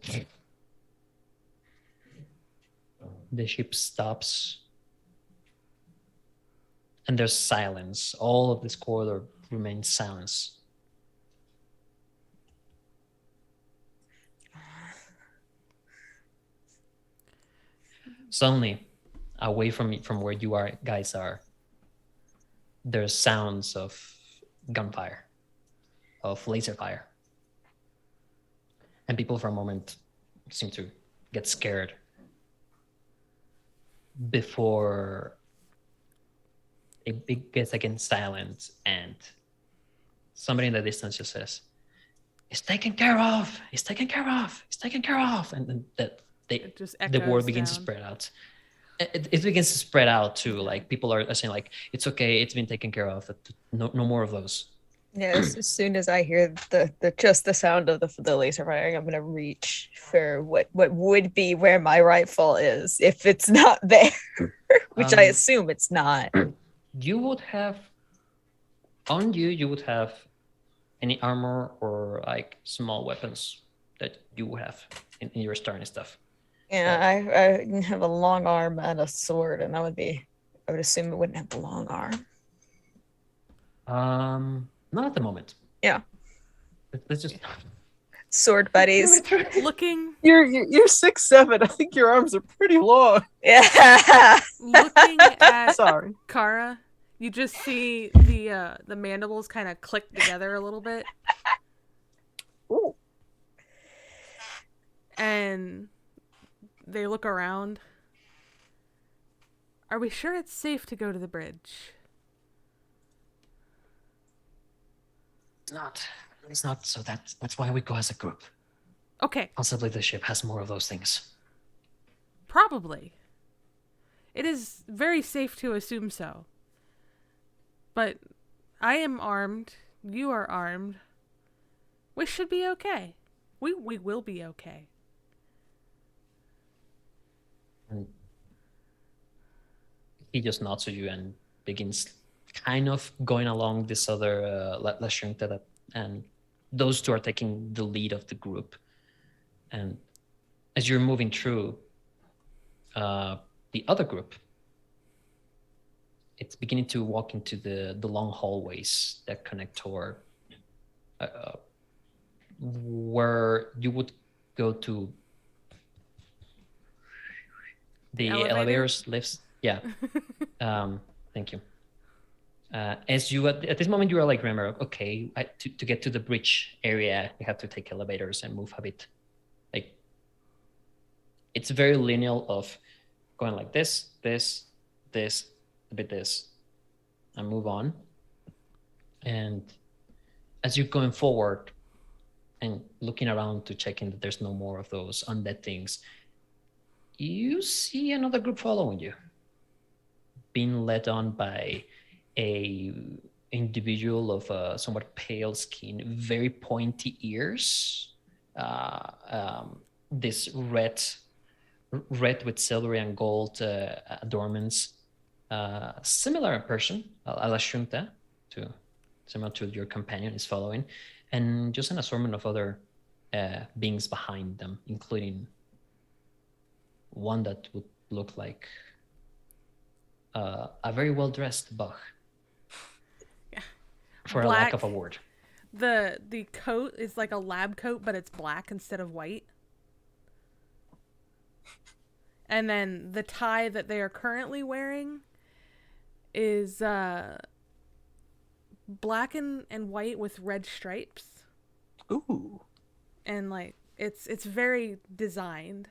The ship stops, and there's silence. All of this corridor remains silence. Suddenly, away from where you guys are, there's sounds of gunfire, of laser fire. And people for a moment seem to get scared before it gets again silent, and somebody in the distance just says, "It's taken care of. It's taken care of. It's taken care of," and then It just the word echoes begins to down. spread out. It begins to spread out too. Like people are saying, like, "It's okay. It's been taken care of. No more of those." Yes, as soon as I hear the just the sound of the laser firing, I'm gonna reach for what would be where my rifle is if it's not there, which I Um, assume it's not. You would have on you. You would have any armor or like small weapons that you would have in your starting stuff. Yeah, I have a long arm and a sword, and I would assume it wouldn't have the long arm. Not at the moment. Yeah. Let's just Sword buddies. Looking You're 6'7". I think your arms are pretty long. Yeah. looking at Sorry. Kara, you just see the mandibles kind of click together a little bit. Ooh. And they look around. Are we sure it's safe to go to the bridge? It's not. So that's why we go as a group. Okay, Possibly the ship has more of those things. probably. It is very safe to assume so. But I am armed. You are armed. We should be okay. We will be okay. And he just nods to you and begins kind of going along this other Lashunta, and those two are taking the lead of the group. And as you're moving through the other group, it's beginning to walk into the long hallways that connect toward where you would go to the elevators, lifts. Yeah. Thank you. As you at this moment you are like, remember, okay, to get to the bridge area, you have to take elevators and move a bit. Like it's very linear of going like this, a bit this, and move on. And as you're going forward and looking around to checking that there's no more of those undead things, you see another group following you, being led on by a individual of a somewhat pale skin, very pointy ears, this red with silvery and gold adornments, similar in person, a la Shunta, similar to your companion is following, and just an assortment of other beings behind them, including one that would look like a very well-dressed bug. Yeah. For a lack of a word. The coat is like a lab coat, but it's black instead of white. And then the tie that they are currently wearing is black and white with red stripes. Ooh. And like it's very designed.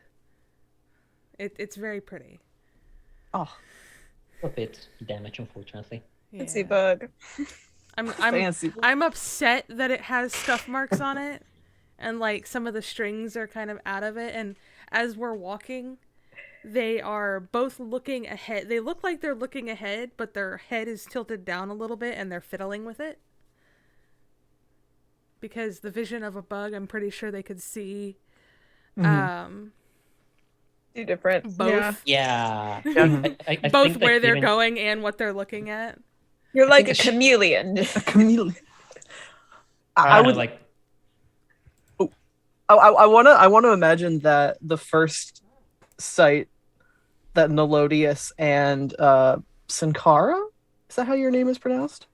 It's very pretty. Oh, A bit damage, unfortunately. Yeah. Fancy bug. fancy. I'm upset that it has scuff marks on it, and like some of the strings are kind of out of it. And as we're walking, they are both looking ahead. They look like they're looking ahead, but their head is tilted down a little bit, and they're fiddling with it. Because the vision of a bug, I'm pretty sure they could see. Two different. Both. Yeah. Yeah. I Both think where that they're even- going and what they're looking at. You're like a think chameleon. A chameleon. I I would would like. I want to imagine that the first sight that Nelodius and Sankara, is that how your name is pronounced?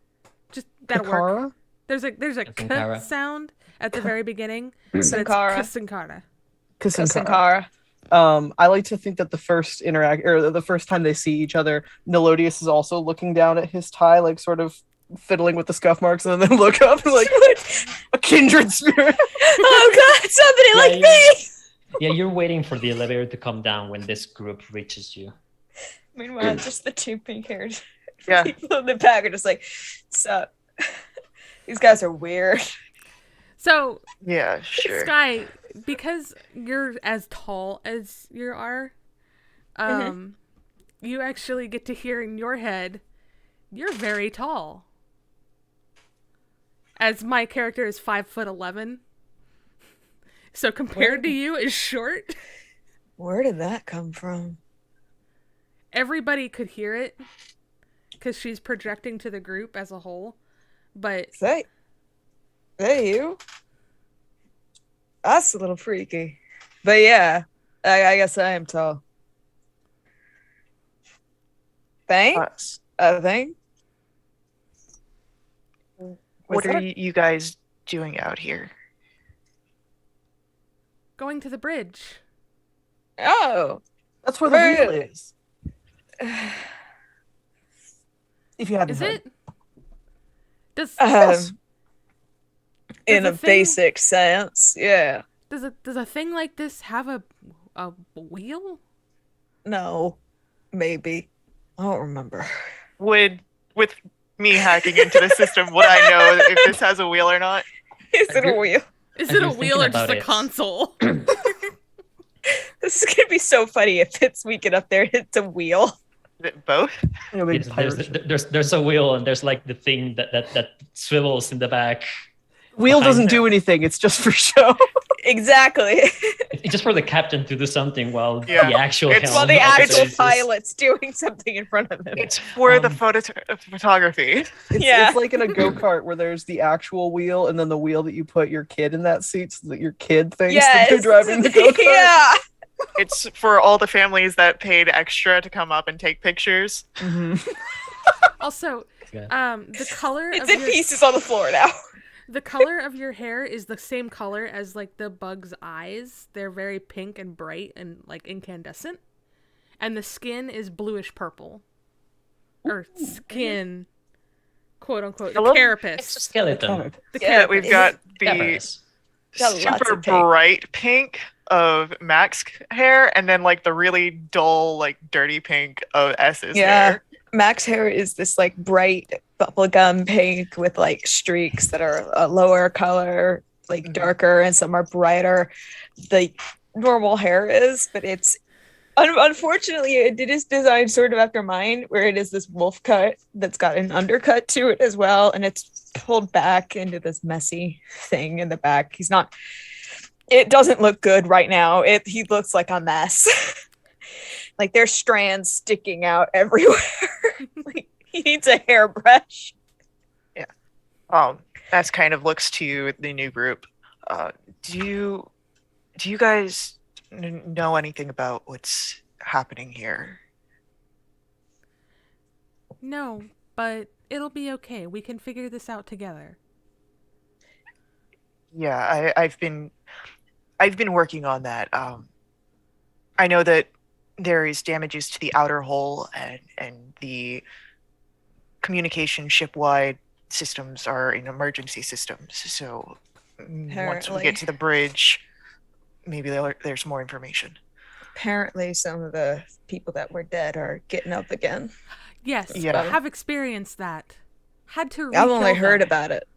Just that'll work. Kakara? There's a Sankara. k sound at the very beginning. But Sankara. it's Sankara. Sankara. I like to think that the first the first time they see each other, Nelodius is also looking down at his tie, like sort of fiddling with the scuff marks, and then look up like a kindred spirit. Oh god, somebody Yeah, like me! Yeah, you're waiting for the elevator to come down when this group reaches you. Meanwhile, just the two pink haired Yeah. people in the back are just like, sup. These guys are weird. So, Yeah, sure. Sky, because you're as tall as you are, you actually get to hear in your head, you're very tall. As my character is 5'11", so compared to you is short. Where did that come from? Everybody could hear it because she's projecting to the group as a whole, but Is that you? That's a little freaky. But yeah, I guess I am tall. Thanks. I think. What are you guys doing out here? going to the bridge. Oh, That's where the Right. wheel is. If you haven't Is heard. it? Does Yes. in There's a a thing- basic sense, yeah. does a thing like this have a wheel? No, maybe. I don't remember. With me hacking into the system, would I know if this has a wheel or not? Is it a You're- wheel? Is As it a you're wheel thinking or just about a it- console? This is gonna be so funny if we get up there and it's a wheel. Is it both? You know, big Yes, pirate ship. there's a wheel and there's like the thing that swivels in the back. Wheel behind doesn't them. do anything. It's just for show. Exactly. It's just for the captain to do something while Yeah. the actual It's- helm While the actual operates is- pilot's doing something in front of him. It's for the Um, photography. Yeah. It's like in a go-kart where there's the actual wheel and then the wheel that you put your kid in that seat so that your kid thinks that they're driving the go-kart. Yeah. It's for all the families that paid extra to come up and take pictures. Mhm. Also, Yeah. the color It's of in your, pieces on the floor now. the color of your hair is the same color as like the bug's eyes. They're very pink and bright and like incandescent. And the skin is bluish purple. Or skin, quote unquote. The Hello? carapace. It's a skeleton. The Yeah, carapace. we've got the Carapace. Got lots super of pink. bright pink of Mac's hair, and then like the really dull, like dirty pink of S's Yeah. hair. Mac's hair is this like bright bubblegum pink with like streaks that are a lower color, like Mhm. darker, and some are brighter. The normal hair is, but it's unfortunately it is designed sort of after mine, where it is this wolf cut that's got an undercut to it as well, and it's pulled back into this messy thing in the back. It doesn't look good right now. He looks like a mess. Like there's strands sticking out everywhere. Like he needs a hairbrush. That's kind of looks to the new group. Do you guys know anything about what's happening here? No, but it'll be okay. We can figure this out together. Yeah, I've been working on that. I know that there is damages to the outer hull and the communication ship-wide systems are in emergency systems. So once we Apparently. get to the bridge, maybe there's more information. Apparently some of the people that were dead are getting up again. Yes, Yeah. I have experienced that. Had to I've only rekill heard them. about it.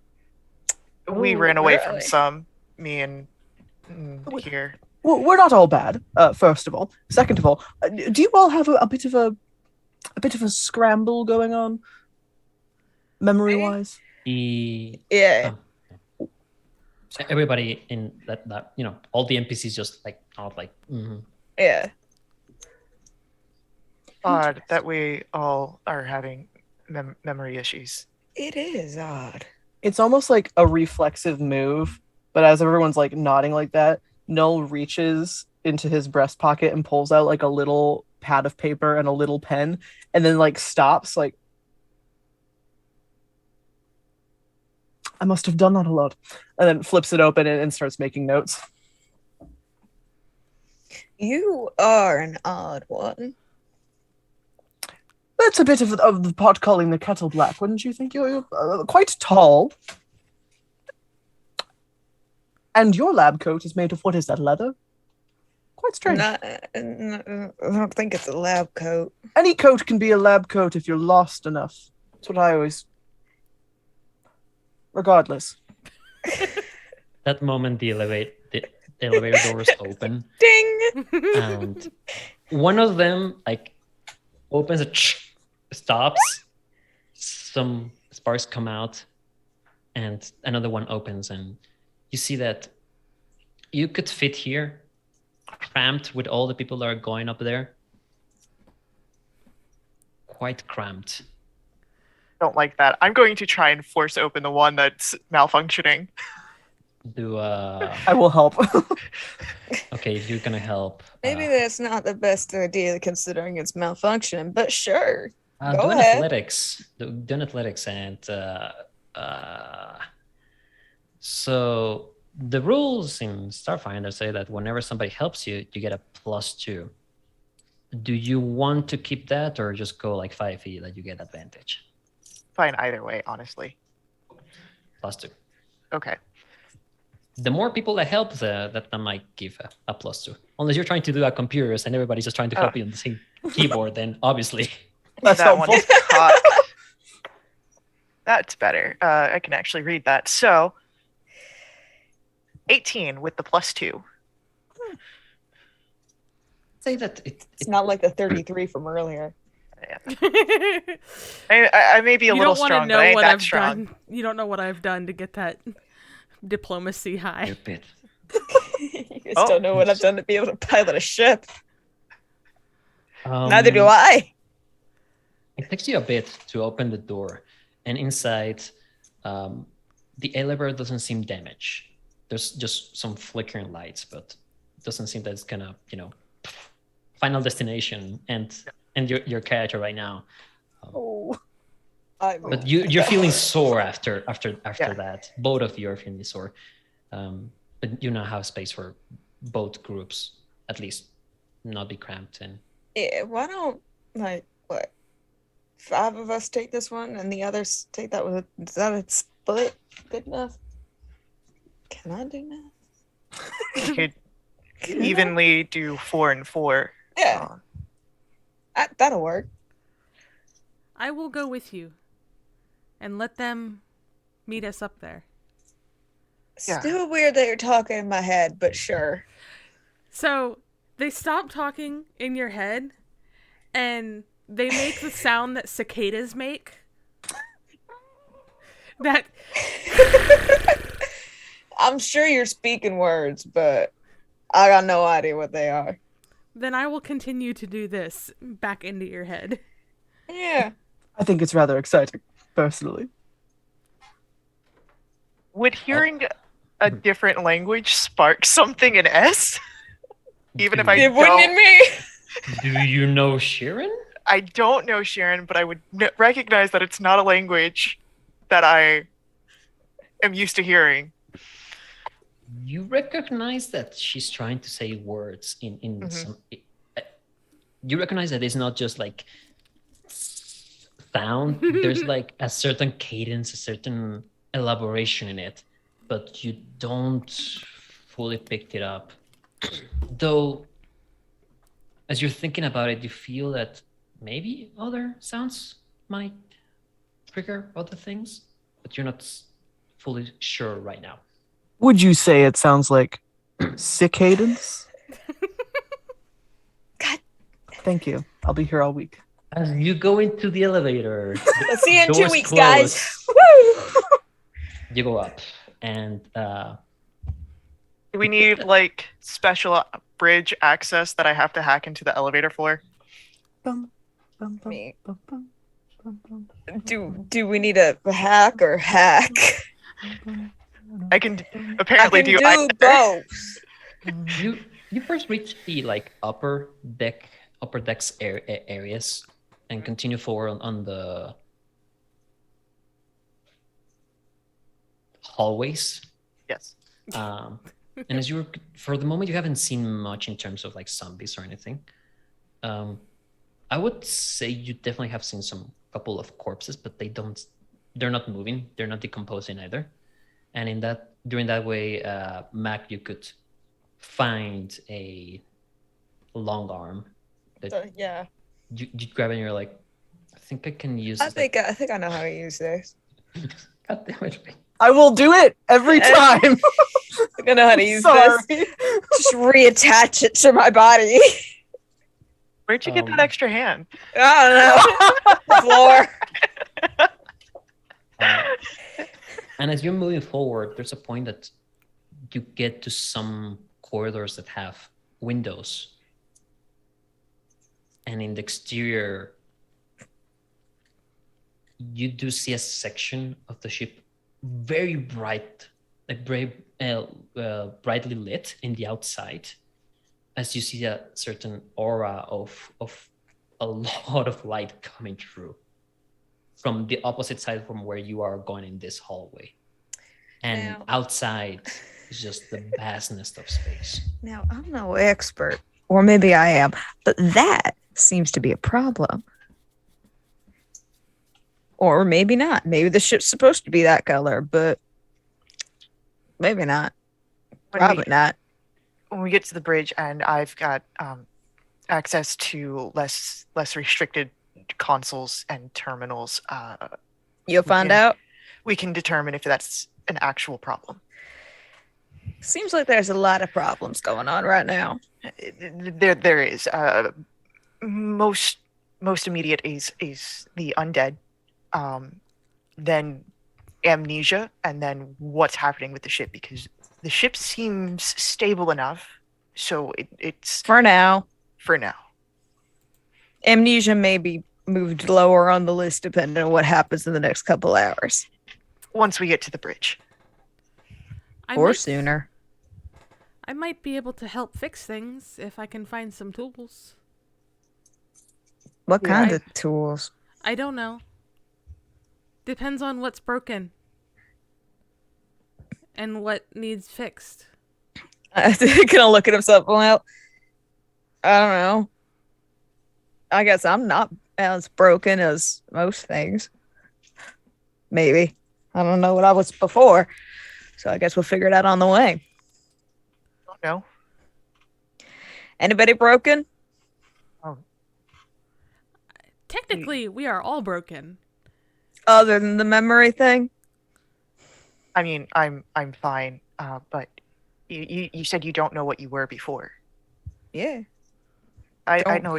We Ooh, ran away from really? some, me and here. Well, we're not all bad. First of all, second of all, do you all have a bit of a scramble going on, memory-wise? Yeah. Everybody in that all the NPCs just like not like Yeah. Odd that we all are having memory issues. It is odd. It's almost like a reflexive move, but as everyone's like nodding like that, Null reaches into his breast pocket and pulls out like a little pad of paper and a little pen, and then like stops, like, I must have done that a lot, and then flips it open and starts making notes. You are an odd one. That's a bit of the pot calling the kettle black, wouldn't you think? You're quite tall. And your lab coat is made of, what is that, leather? Quite strange. I don't think it's a lab coat. Any coat can be a lab coat if you're lost enough. That's what I always... Regardless. That moment, the elevator doors open, Ding! and one of them like opens it, stops. Some sparks come out, and another one opens, and you see that you could fit here, cramped with all the people that are going up there. Quite cramped. Don't like that. I'm going to try and force open the one that's malfunctioning. Do I will help. okay, if you're gonna help. Maybe that's not the best idea considering it's malfunctioning, but sure. Do Go an ahead. athletics. Do an athletics, and so the rules in Starfinder say that whenever somebody helps you, you get a +2. Do you want to keep that, or just go like 5 feet that you get advantage? Fine either way, honestly. +2. Okay. The more people that help, that might give a +2. Unless you're trying to do a computers and everybody's just trying to help you on the same keyboard, then obviously. That's that helpful. one's caught. That's better. I can actually read that. So, 18 with the +2. Say that It's not like the 33 from earlier. I may be a You little don't want to strong, but I know ain't what that I've strong. done. You don't know what I've done to get that diplomacy high. you're a bit. You just Oh. don't know what I've done to be able to pilot a ship. Um, Neither do I. It takes you a bit to open the door, and inside, the elevator doesn't seem damaged. There's just some flickering lights, but it doesn't seem that it's gonna, final destination and your character right now. Oh. But you're feeling sore after Yeah. that. Both of you are feeling sore, but you now have space for both groups, at least not be cramped and. Yeah, why don't, like, what? 5 of us take this one and the others take that one. Is that a split? Good enough? Can I do that? You could evenly do 4 and 4. Yeah, that'll work. I will go with you and let them meet us up there. Yeah. Still weird that you're talking in my head, but sure. So they stop talking in your head and they make the sound that cicadas make. That I'm sure you're speaking words, but I got no idea what they are. then I will continue to do this back into your head. Yeah. I think it's rather exciting, personally. Would hearing a different language spark something in S? Even if I It wouldn't in me. Do you know Sharon? I don't know Sharon, but I would recognize that it's not a language that I am used to hearing. You recognize that she's trying to say words in Mhm. some. You recognize that it's not just like sound. There's like a certain cadence, a certain elaboration in it, but you don't fully pick it up. Though, as you're thinking about it, you feel that maybe other sounds might trigger other things, but you're not fully sure right now. Would you say it sounds like cicadas? God. Thank you. I'll be here all week. As you go into the elevator, Let's see you in 2 doors weeks, close. guys. Woo! You go up, and Do we need like special bridge access that I have to hack into the elevator for? Bum, bum, bum, Me. bum, bum, bum, bum, Do we need a hack or hack? bum, I can I apparently can do do either. both. bum. you first reach the like upper decks areas, and continue forward on the hallways. Yes. And as you're, for the moment, you haven't seen much in terms of like zombies or anything. I would say you definitely have seen some couple of corpses, but they're not moving, they're not decomposing either. And during that way, Mac, you could find a long arm that Yeah. you grab, and you're like, I think I can use I this. Like, think I know how to use this. God damn it. I will do it every time. I don't know how to use Sorry. this. Just reattach it to my body. Where'd you get that extra hand? I don't know. Floor. And as you're moving forward, there's a point that you get to some corridors that have windows. And in the exterior, you do see a section of the ship very bright, like very brightly lit in the outside, as you see a certain aura of a lot of light coming through from the opposite side from where you are going in this hallway. And Now- outside is just the vastness of space. Now, I'm no expert, or maybe I am, but that seems to be a problem. Or maybe not. Maybe the ship's supposed to be that color, but maybe not. Probably not. When we get to the bridge and I've got access to less restricted consoles and terminals, You'll find Yeah. out. we can determine if that's an actual problem. Seems like there's a lot of problems going on right now. There is. Most immediate is the undead, then amnesia, and then what's happening with the ship, because the ship seems stable enough, so it's For now, for now. amnesia may be moved lower on the list depending on what happens in the next couple hours. Once we get to the bridge. Or sooner. I might be able to help fix things if I can find some tools. What Yeah. kind of tools? I don't know. Depends on what's broken. And what needs fixed. I'm gonna look at himself. Well, I don't know. I guess I'm not as broken as most things. Maybe. I don't know what I was before. So I guess we'll figure it out on the way. Don't know. Anybody broken? Technically, we are all broken. Other than the memory thing? I mean, I'm fine, but you said you don't know what you were before. Yeah. I Don't. know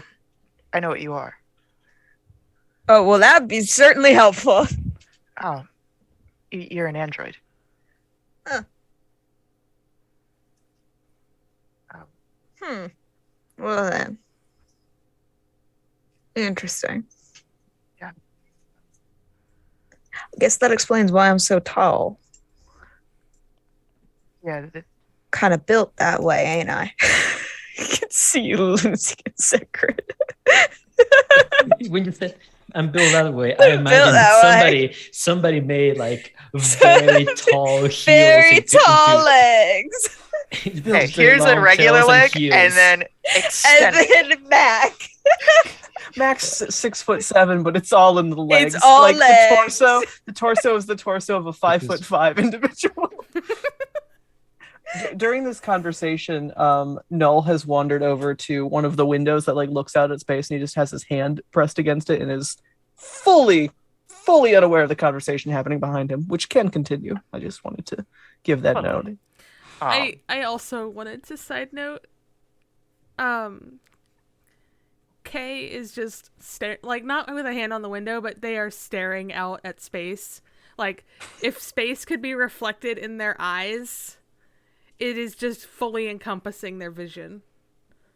what you are. Oh, well, that'd be certainly helpful. Oh, you're an android. Well, then. Interesting. Yeah. I guess that explains why I'm so tall. Yeah, Kind of built that way, ain't I? You can see you losing a secret. When you said I'm built that way, I Built imagine that somebody made like very tall heels. Very into- tall into- legs. He builds okay, very here's a long regular tails leg, heels. and then And extend it. then back. Max 6'7", but it's all in the legs. It's all like legs. The torso is the torso of a 5'5" individual. During this conversation, Null has wandered over to one of the windows that like looks out at space, and he just has his hand pressed against it and is fully unaware of the conversation happening behind him, which can continue. I just wanted to give that note. I also wanted to side note. Kay is just like not with a hand on the window, but they are staring out at space. Like if space could be reflected in their eyes, it is just fully encompassing their vision.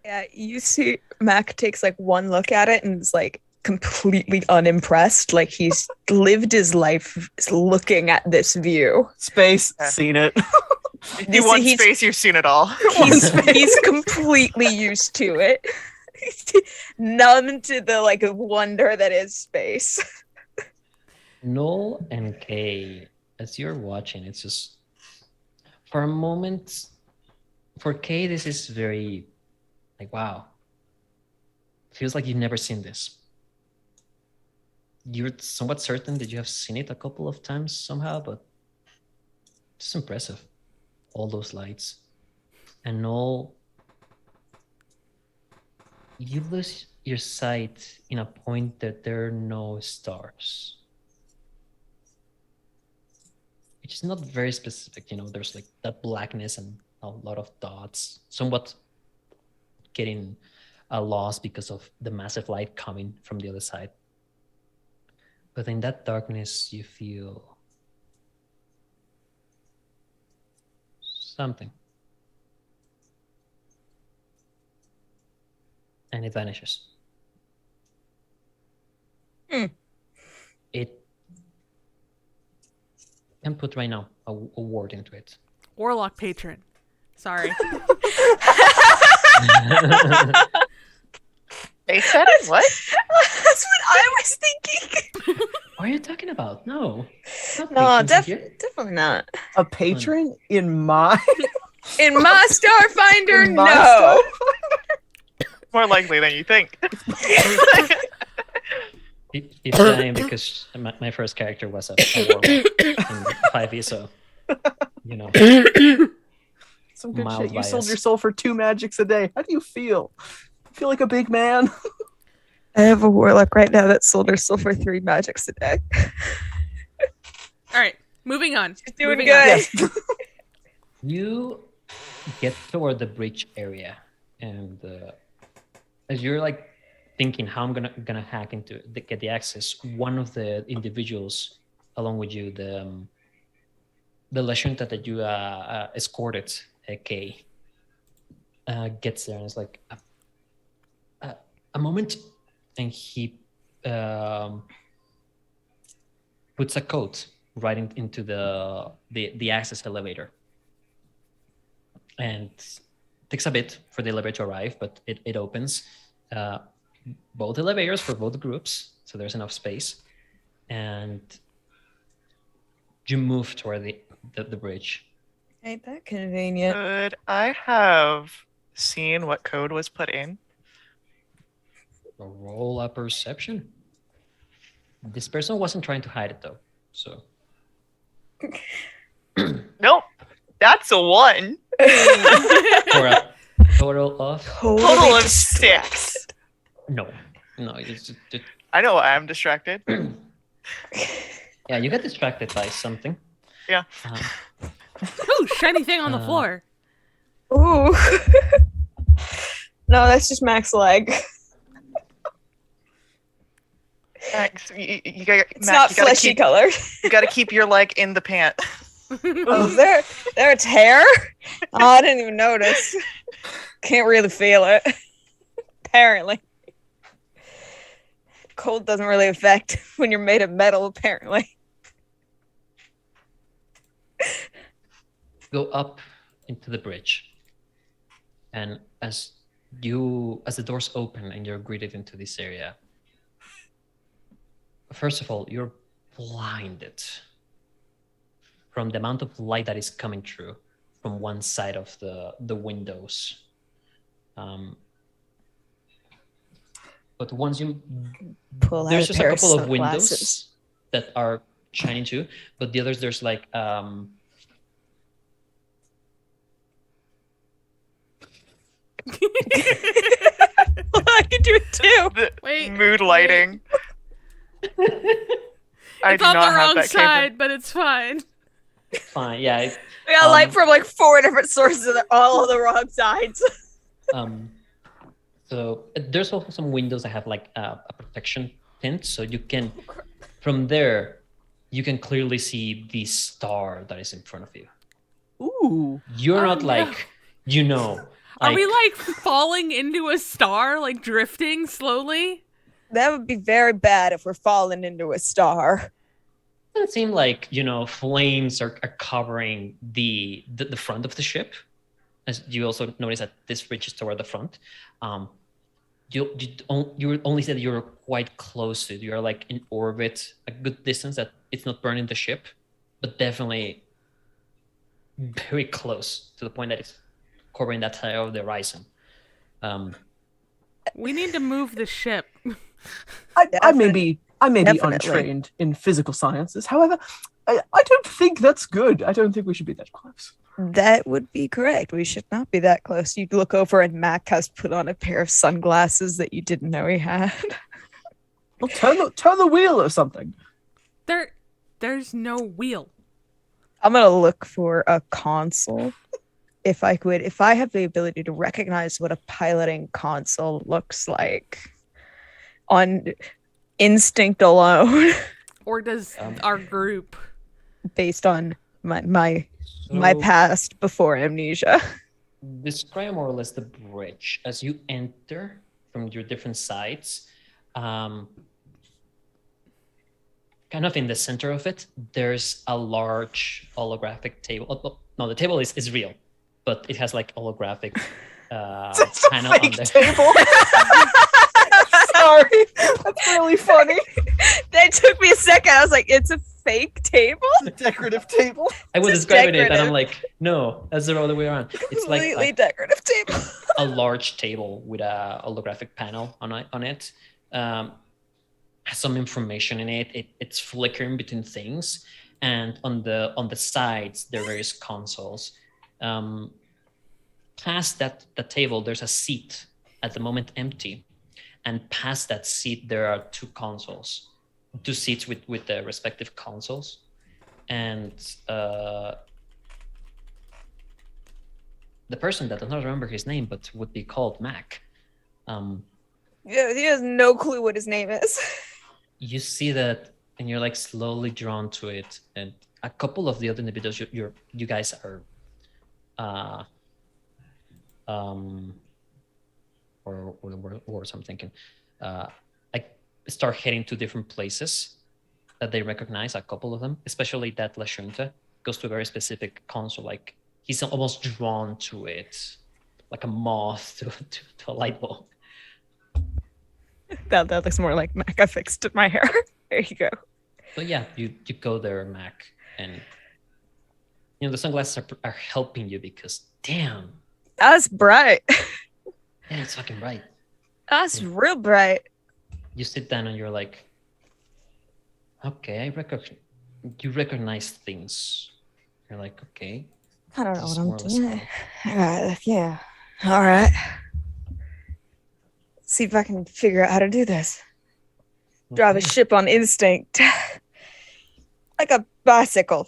Yeah, you see Mac takes like one look at it and is like completely unimpressed. Like he's lived his life looking at this view. Space, Yeah. seen it. You want he's- space, you've seen it all. He's completely used to it. Numb to the like wonder that is space. Null and Kay, as you're watching, it's just for a moment. For Kay, this is very like wow. Feels like you've never seen this. You're somewhat certain that you have seen it a couple of times somehow, but it's impressive. All those lights. And Null, you lose your sight in a point that there are no stars. which is not very specific. There's like that blackness and a lot of dots, somewhat getting lost because of the massive light coming from the other side. But in that darkness, you feel something. And it vanishes. It can put right now a word into it. Warlock patron. Sorry. They said what? That's what I was thinking. What are you talking about? No. Not No, patrons in here. definitely not. A patron in my In my Starfinder, in my no. More likely than you think. It's dying because my first character was a warlock in 5e, so Some good Mild shit. You sold bias. your soul for 2 magics a day. How do you feel? Feel like a big man? I have a warlock right now that sold her soul for 3 magics a day. All right, moving on. She's doing Moving good. on. Yes. you get toward the bridge area, and as you're like thinking how I'm gonna hack into get the access, one of the individuals along with you, the Lashunta that you escorted, Kay, gets there and is like a moment, and he puts a code right into the access elevator, and takes a bit for the elevator to arrive, but it opens both elevators for both groups, so there's enough space, and you move toward the bridge. Ain't that convenient? Could I have seen what code was put in? Roll a perception. This person wasn't trying to hide it though, so Nope. That's a 1. for a total of Total of 6. no, it's I know why I'm distracted. yeah, you get distracted by something. Yeah. Ooh, shiny thing on the floor. Ooh. No, that's just Mac's leg. Max, you got, It's Max, not you gotta fleshy keep, colored. you gotta keep your leg in the pant. Oh, there it's hair? Oh, I didn't even notice. Can't really feel it. Apparently. Cold doesn't really affect when you're made of metal, apparently. Go up into the bridge, and as the doors open and you're greeted into this area, first of all, you're blinded from the amount of light that is coming through from one side of the windows. But once you Pull out there's a just a pair of couple of sunglasses. windows that are shining too, but the others there's like I can do it too. The Wait, mood lighting. I It's do on not the have wrong that side, but it's fine. fine, yeah. We got light from like 4 different sources that are all on the wrong sides. So there's also some windows that have like a protection tint, so you can, from there, you can clearly see the star that is in front of you. Ooh. You're Oh, not no. like, Are we like falling into a star, like drifting slowly? That would be very bad if we're falling into a star. It seemed like flames are covering the front of the ship. As you also notice that this reaches toward the front. You only said you're quite close to it. You're like in orbit, a good distance that it's not burning the ship, but definitely very close to the point that it's covering that side of the horizon. We need to move the ship. I may be Definitely. untrained in physical sciences. However, I don't think that's good. I don't think we should be that close. That would be correct. We should not be that close. You'd look over and Mac has put on a pair of sunglasses that you didn't know he had. Well, turn the wheel or something. There's no wheel. I'm gonna look for a console. If I have the ability to recognize what a piloting console looks like on instinct alone, Or does Um, our group? based on my So past before amnesia. describe more or less the bridge as you enter from your different sides. Um, kind of in the center of it, there's a large holographic table. No, the table is real, but it has like holographic It's a panel on fake there. table. Sorry, that's really funny. That took me a second. I was like, it's a fake table? It's a decorative table. I was It's describing it, and decorative. I'm like, no, that's the other way around. It's like Completely decorative table. a large table with a holographic panel on it. Has some information in it. It's flickering between things, and on the sides there are various consoles. Past the table, there's a seat at the moment empty, and past that seat there are two seats with the respective consoles, and the person that does not remember his name but would be called Mac. Yeah, he has no clue what his name is. You see that, and you're like slowly drawn to it, and a couple of the other individuals you guys are or I'm thinking like start heading to different places that they recognize. A couple of them, especially that Lashunta, goes to a very specific console. Like he's almost drawn to it, like a moth to a light bulb. That looks more like Mac. I fixed my hair. There you go. But yeah, you go there, Mac, and the sunglasses are helping you because damn, That's bright. yeah, it's fucking bright. That's real bright. You sit down and you're like, okay, you recognize things. You're like, okay, I don't know this is what more I'm or less doing. how- Yeah. All right. See if I can figure out how to do this. Drive a Okay. ship on instinct. Like a bicycle.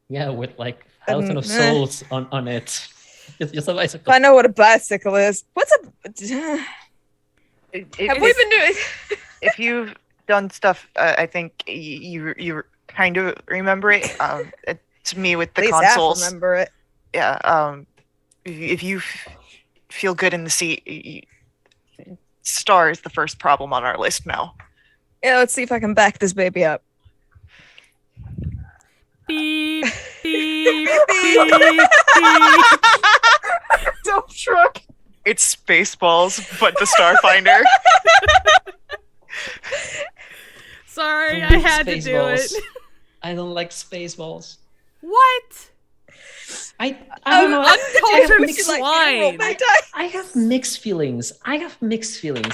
Yeah, with like thousands of souls on it. Just a bicycle. I know what a bicycle is. What's a... Have we been doing... If you've done stuff, I think you kind of remember it. It's me with the At least half consoles. remember it. Yeah. If you feel good in the seat, star is the first problem on our list now. Yeah, let's see if I can back this baby up. Beep, beep, beep, beep. Dump truck. It's Spaceballs, but the Starfinder. Sorry, Don't I like had to do it. Spaceballs. I don't like Spaceballs. What? I don't know. Uncultured Would you like me to roll swine. my dice? I have mixed feelings.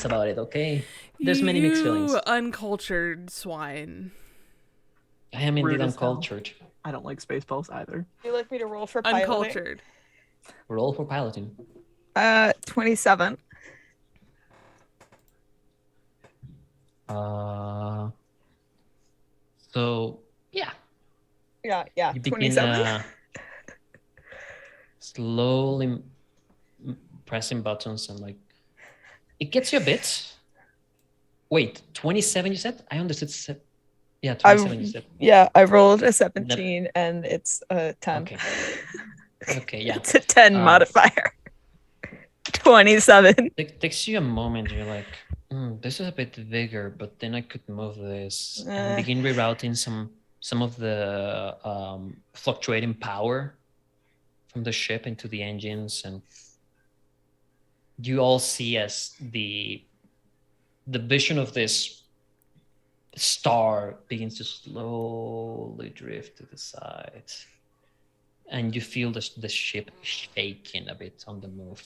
About it. Okay, there's many mixed feelings. You uncultured swine. I am indeed Rude as hell. uncultured. I don't like Spaceballs either. Would you like me to roll for piloting? Uncultured. Roll for piloting. 27. So yeah, Yeah, you begin 27. slowly pressing buttons and like it gets you a bit. Wait, 27 you said? I understood. Yeah, 27 you said. Yeah, I rolled a 17 and it's a 10. Okay. Okay, yeah. It's a 10 Um, modifier. 27. It takes you a moment. You're like, this is a bit bigger, but then I could move this and begin rerouting some of the fluctuating power from the ship into the engines, and you all see as the vision of this star begins to slowly drift to the side, and you feel the ship shaking a bit on the move.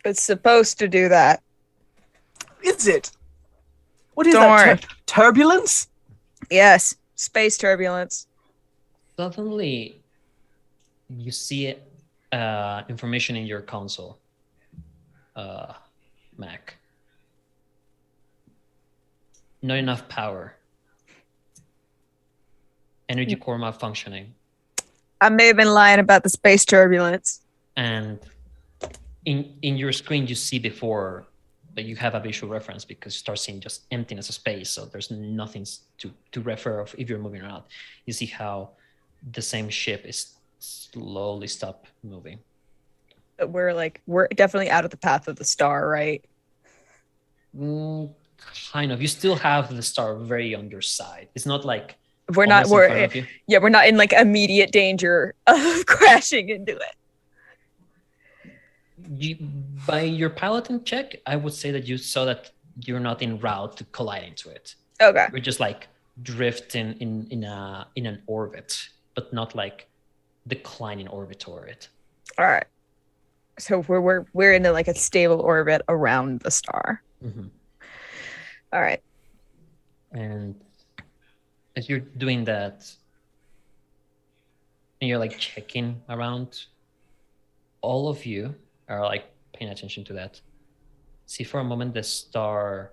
It's supposed to do that. Is it? What is Don't that? worry. Turbulence? Yes, space turbulence. Suddenly, you see information in your console, Mac. Not enough power. energy core malfunctioning. I may have been lying about the space turbulence. And in your screen, you see before that you have a visual reference because you start seeing just emptiness of space. So there's nothing to refer of if you're moving or not. You see how the same ship is slowly stop moving. We're definitely out of the path of the star, right? Kind of. You still have the star very on your side. It's not like We're not. almost in front of you. Yeah, we're not in like immediate danger of crashing into it. By your piloting check, I would say that you saw that you're not en route to collide into it. Okay. You're just like drifting in an orbit, but not like declining orbit toward it. All right. So we're in like a stable orbit around the star. Mm-hmm. All right. And as you're doing that, and you're like checking around, all of you are like paying attention to that. See for a moment the star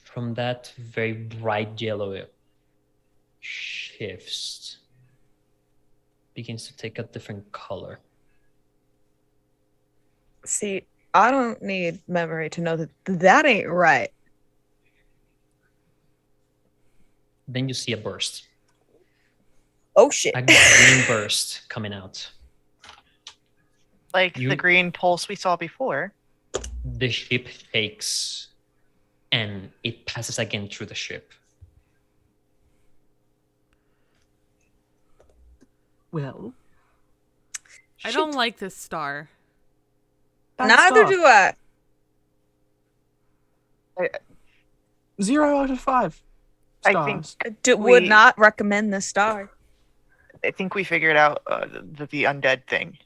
from that very bright yellow shifts, begins to take a different color. See, I don't need memory to know that ain't right. Then you see a burst, Oh shit. a green burst coming out. Like the green pulse we saw before. The ship shakes and it passes again through the ship. Well, I don't like this star. Neither do I. 0 out of 5 I stars. think Would not recommend the star. I think we figured out the undead thing.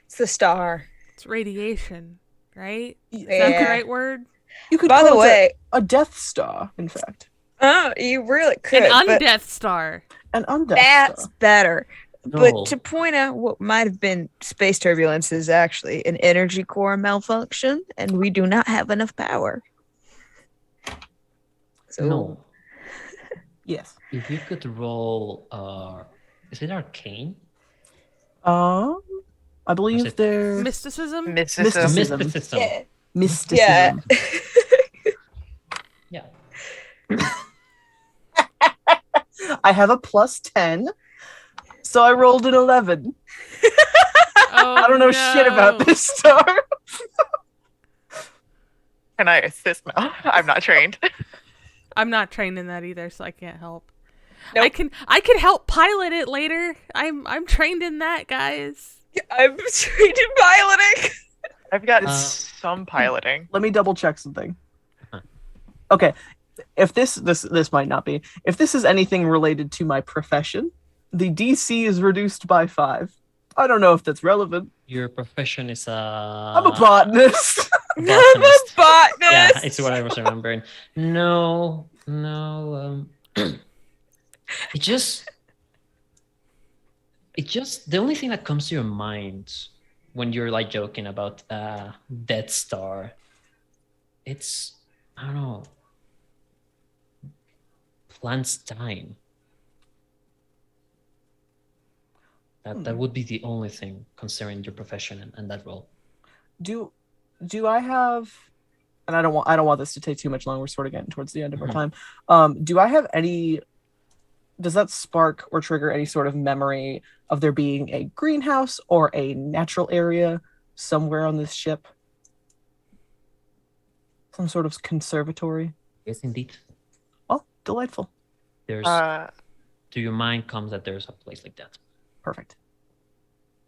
It's the star. It's radiation, right? Is that Yeah. the right word? You could By call the it way, a Death Star, in fact. oh, you really could. An but undeath star. An undeath that's star. better. No. But to point out what might have been space turbulence is actually an energy core malfunction, and we do not have enough power. So No. Yes. If you could roll, is it arcane? I believe it- they're Mysticism? Mysticism. Mysticism. yeah, mysticism. yeah. Yeah. I have a plus 10, so I rolled an 11. Oh, I don't know shit about this star. Can I assist now? I'm not trained. I'm not trained in that either, so I can't help. Nope. I can help pilot it later. I'm trained in that, guys. I'm trained in piloting. I've got It's- some piloting. Let me double check something. Huh. Okay, if this might not be. If this is anything related to my profession, the DC is reduced by 5. I don't know if that's relevant. Your profession is I'm a botanist. I'm a botanist. botanist. Yeah, it's what I was remembering. No. It just the only thing that comes to your mind when you're like joking about Death Star, it's, I don't know, plants dying. That would be the only thing concerning your profession and that role. Do I have? And I don't want this to take too much longer. We're sort of getting towards the end of our time. Do I have any? Does that spark or trigger any sort of memory of there being a greenhouse or a natural area somewhere on this ship? Some sort of conservatory? Yes, indeed. Oh, delightful. There's to your mind comes that there's a place like that. Perfect.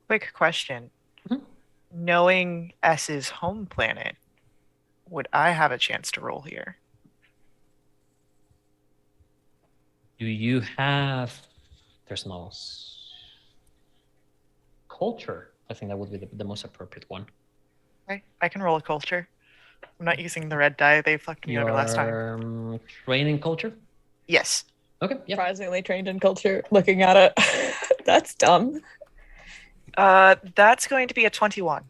Quick question. Mhm. Knowing S's home planet, would I have a chance to roll here? Do you have? There's no culture. I think that would be the most appropriate one. Okay, I can roll a culture. I'm not using the red die. They fucked me over last time. Training culture. Yes. Okay. Yeah. Surprisingly trained in culture. Looking at it, that's dumb. That's going to be a 21.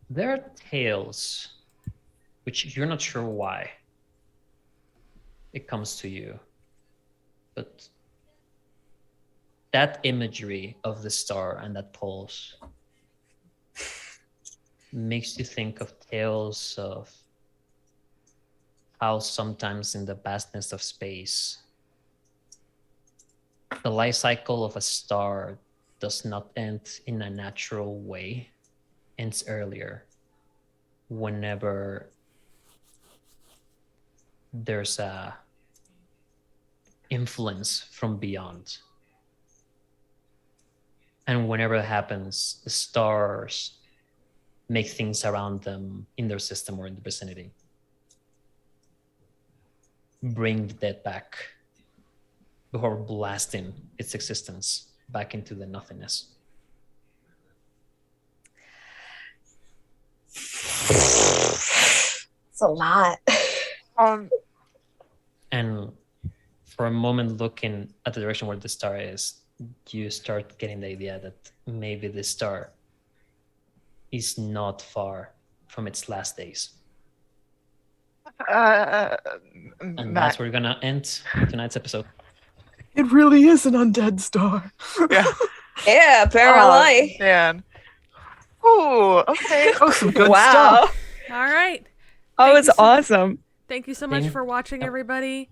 There are tales, which you're not sure why, it comes to you. But that imagery of the star and that pulse makes you think of tales of how sometimes in the vastness of space, the life cycle of a star does not end in a natural way, ends earlier whenever there's a influence from beyond. And whenever it happens, the stars make things around them in their system or in the vicinity. Bring the dead back before blasting its existence back into the nothingness. It's a lot. And for a moment, looking at the direction where the star is, you start getting the idea that maybe the star is not far from its last days. And that's where we're gonna end tonight's episode. It really is an undead star. Yeah. Yeah, apparently. Man. Ooh, okay. Oh, some good Wow. stuff. All right. That Thank was you so- awesome. Thank you so much Thank- for watching, everybody.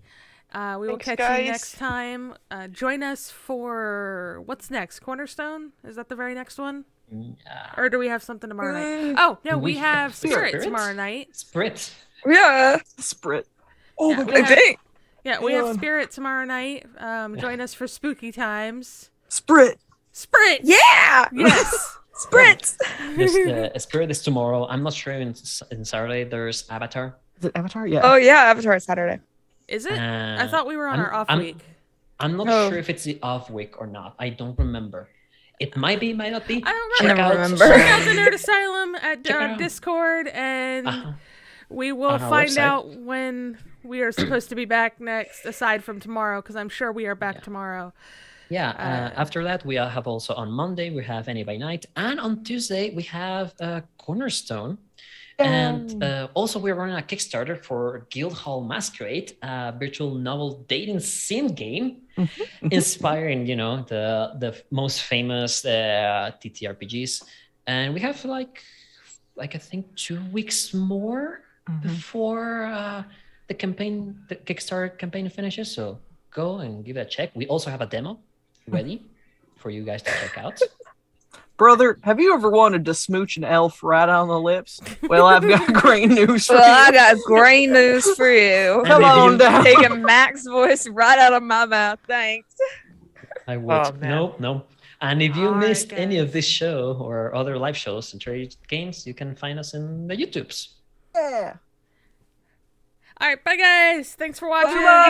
We will Thanks, catch guys. you next time. Join us for what's next? Cornerstone? Is that the very next one? Yeah. Or do we have something tomorrow night? Oh, no, we We have have Spirit Spirit? tomorrow night. Spirit. Yeah, Sprit. Oh Yeah, my we I god. have- think. Yeah, we have Man. Spirit tomorrow night. Join us for Spooky Times. Sprit. Sprint! Yeah, Yes! sprints. Spirit is tomorrow. I'm not sure in Saturday there's Avatar. Is it Avatar? Yeah. Oh yeah, Avatar is Saturday. Is it? I thought we were on our off week. I'm not Oh. sure if it's the off week or not. I don't remember. It might be, might not be. I don't Check remember. out, Remember. Check out the Nerd Asylum at Check it our out. Discord, and Uh-huh. we will On our find website. out when we are supposed to be back next, aside from tomorrow, because I'm sure we are back Yeah. tomorrow. Yeah. After that, we have also on Monday we have Any by Night, and on Tuesday we have Cornerstone. And also we're running a Kickstarter for Guildhall Masquerade, a virtual novel dating sim game, inspiring, the most famous TTRPGs. And we have like I think 2 weeks more before the Kickstarter campaign finishes. So go and give it a check. We also have a demo ready for you guys to check out. Brother, have you ever wanted to smooch an elf right on the lips? Well, I've got great news for Well, I you. got great news for you. Come And if on you- down. Taking Mac's voice right out of my mouth. Thanks. I would. Oh, man. No. And if you All right, missed any of guys. this show or other live shows and trade games, you can find us in the YouTubes. Yeah. All right, bye, guys. Thanks for watching. Bye.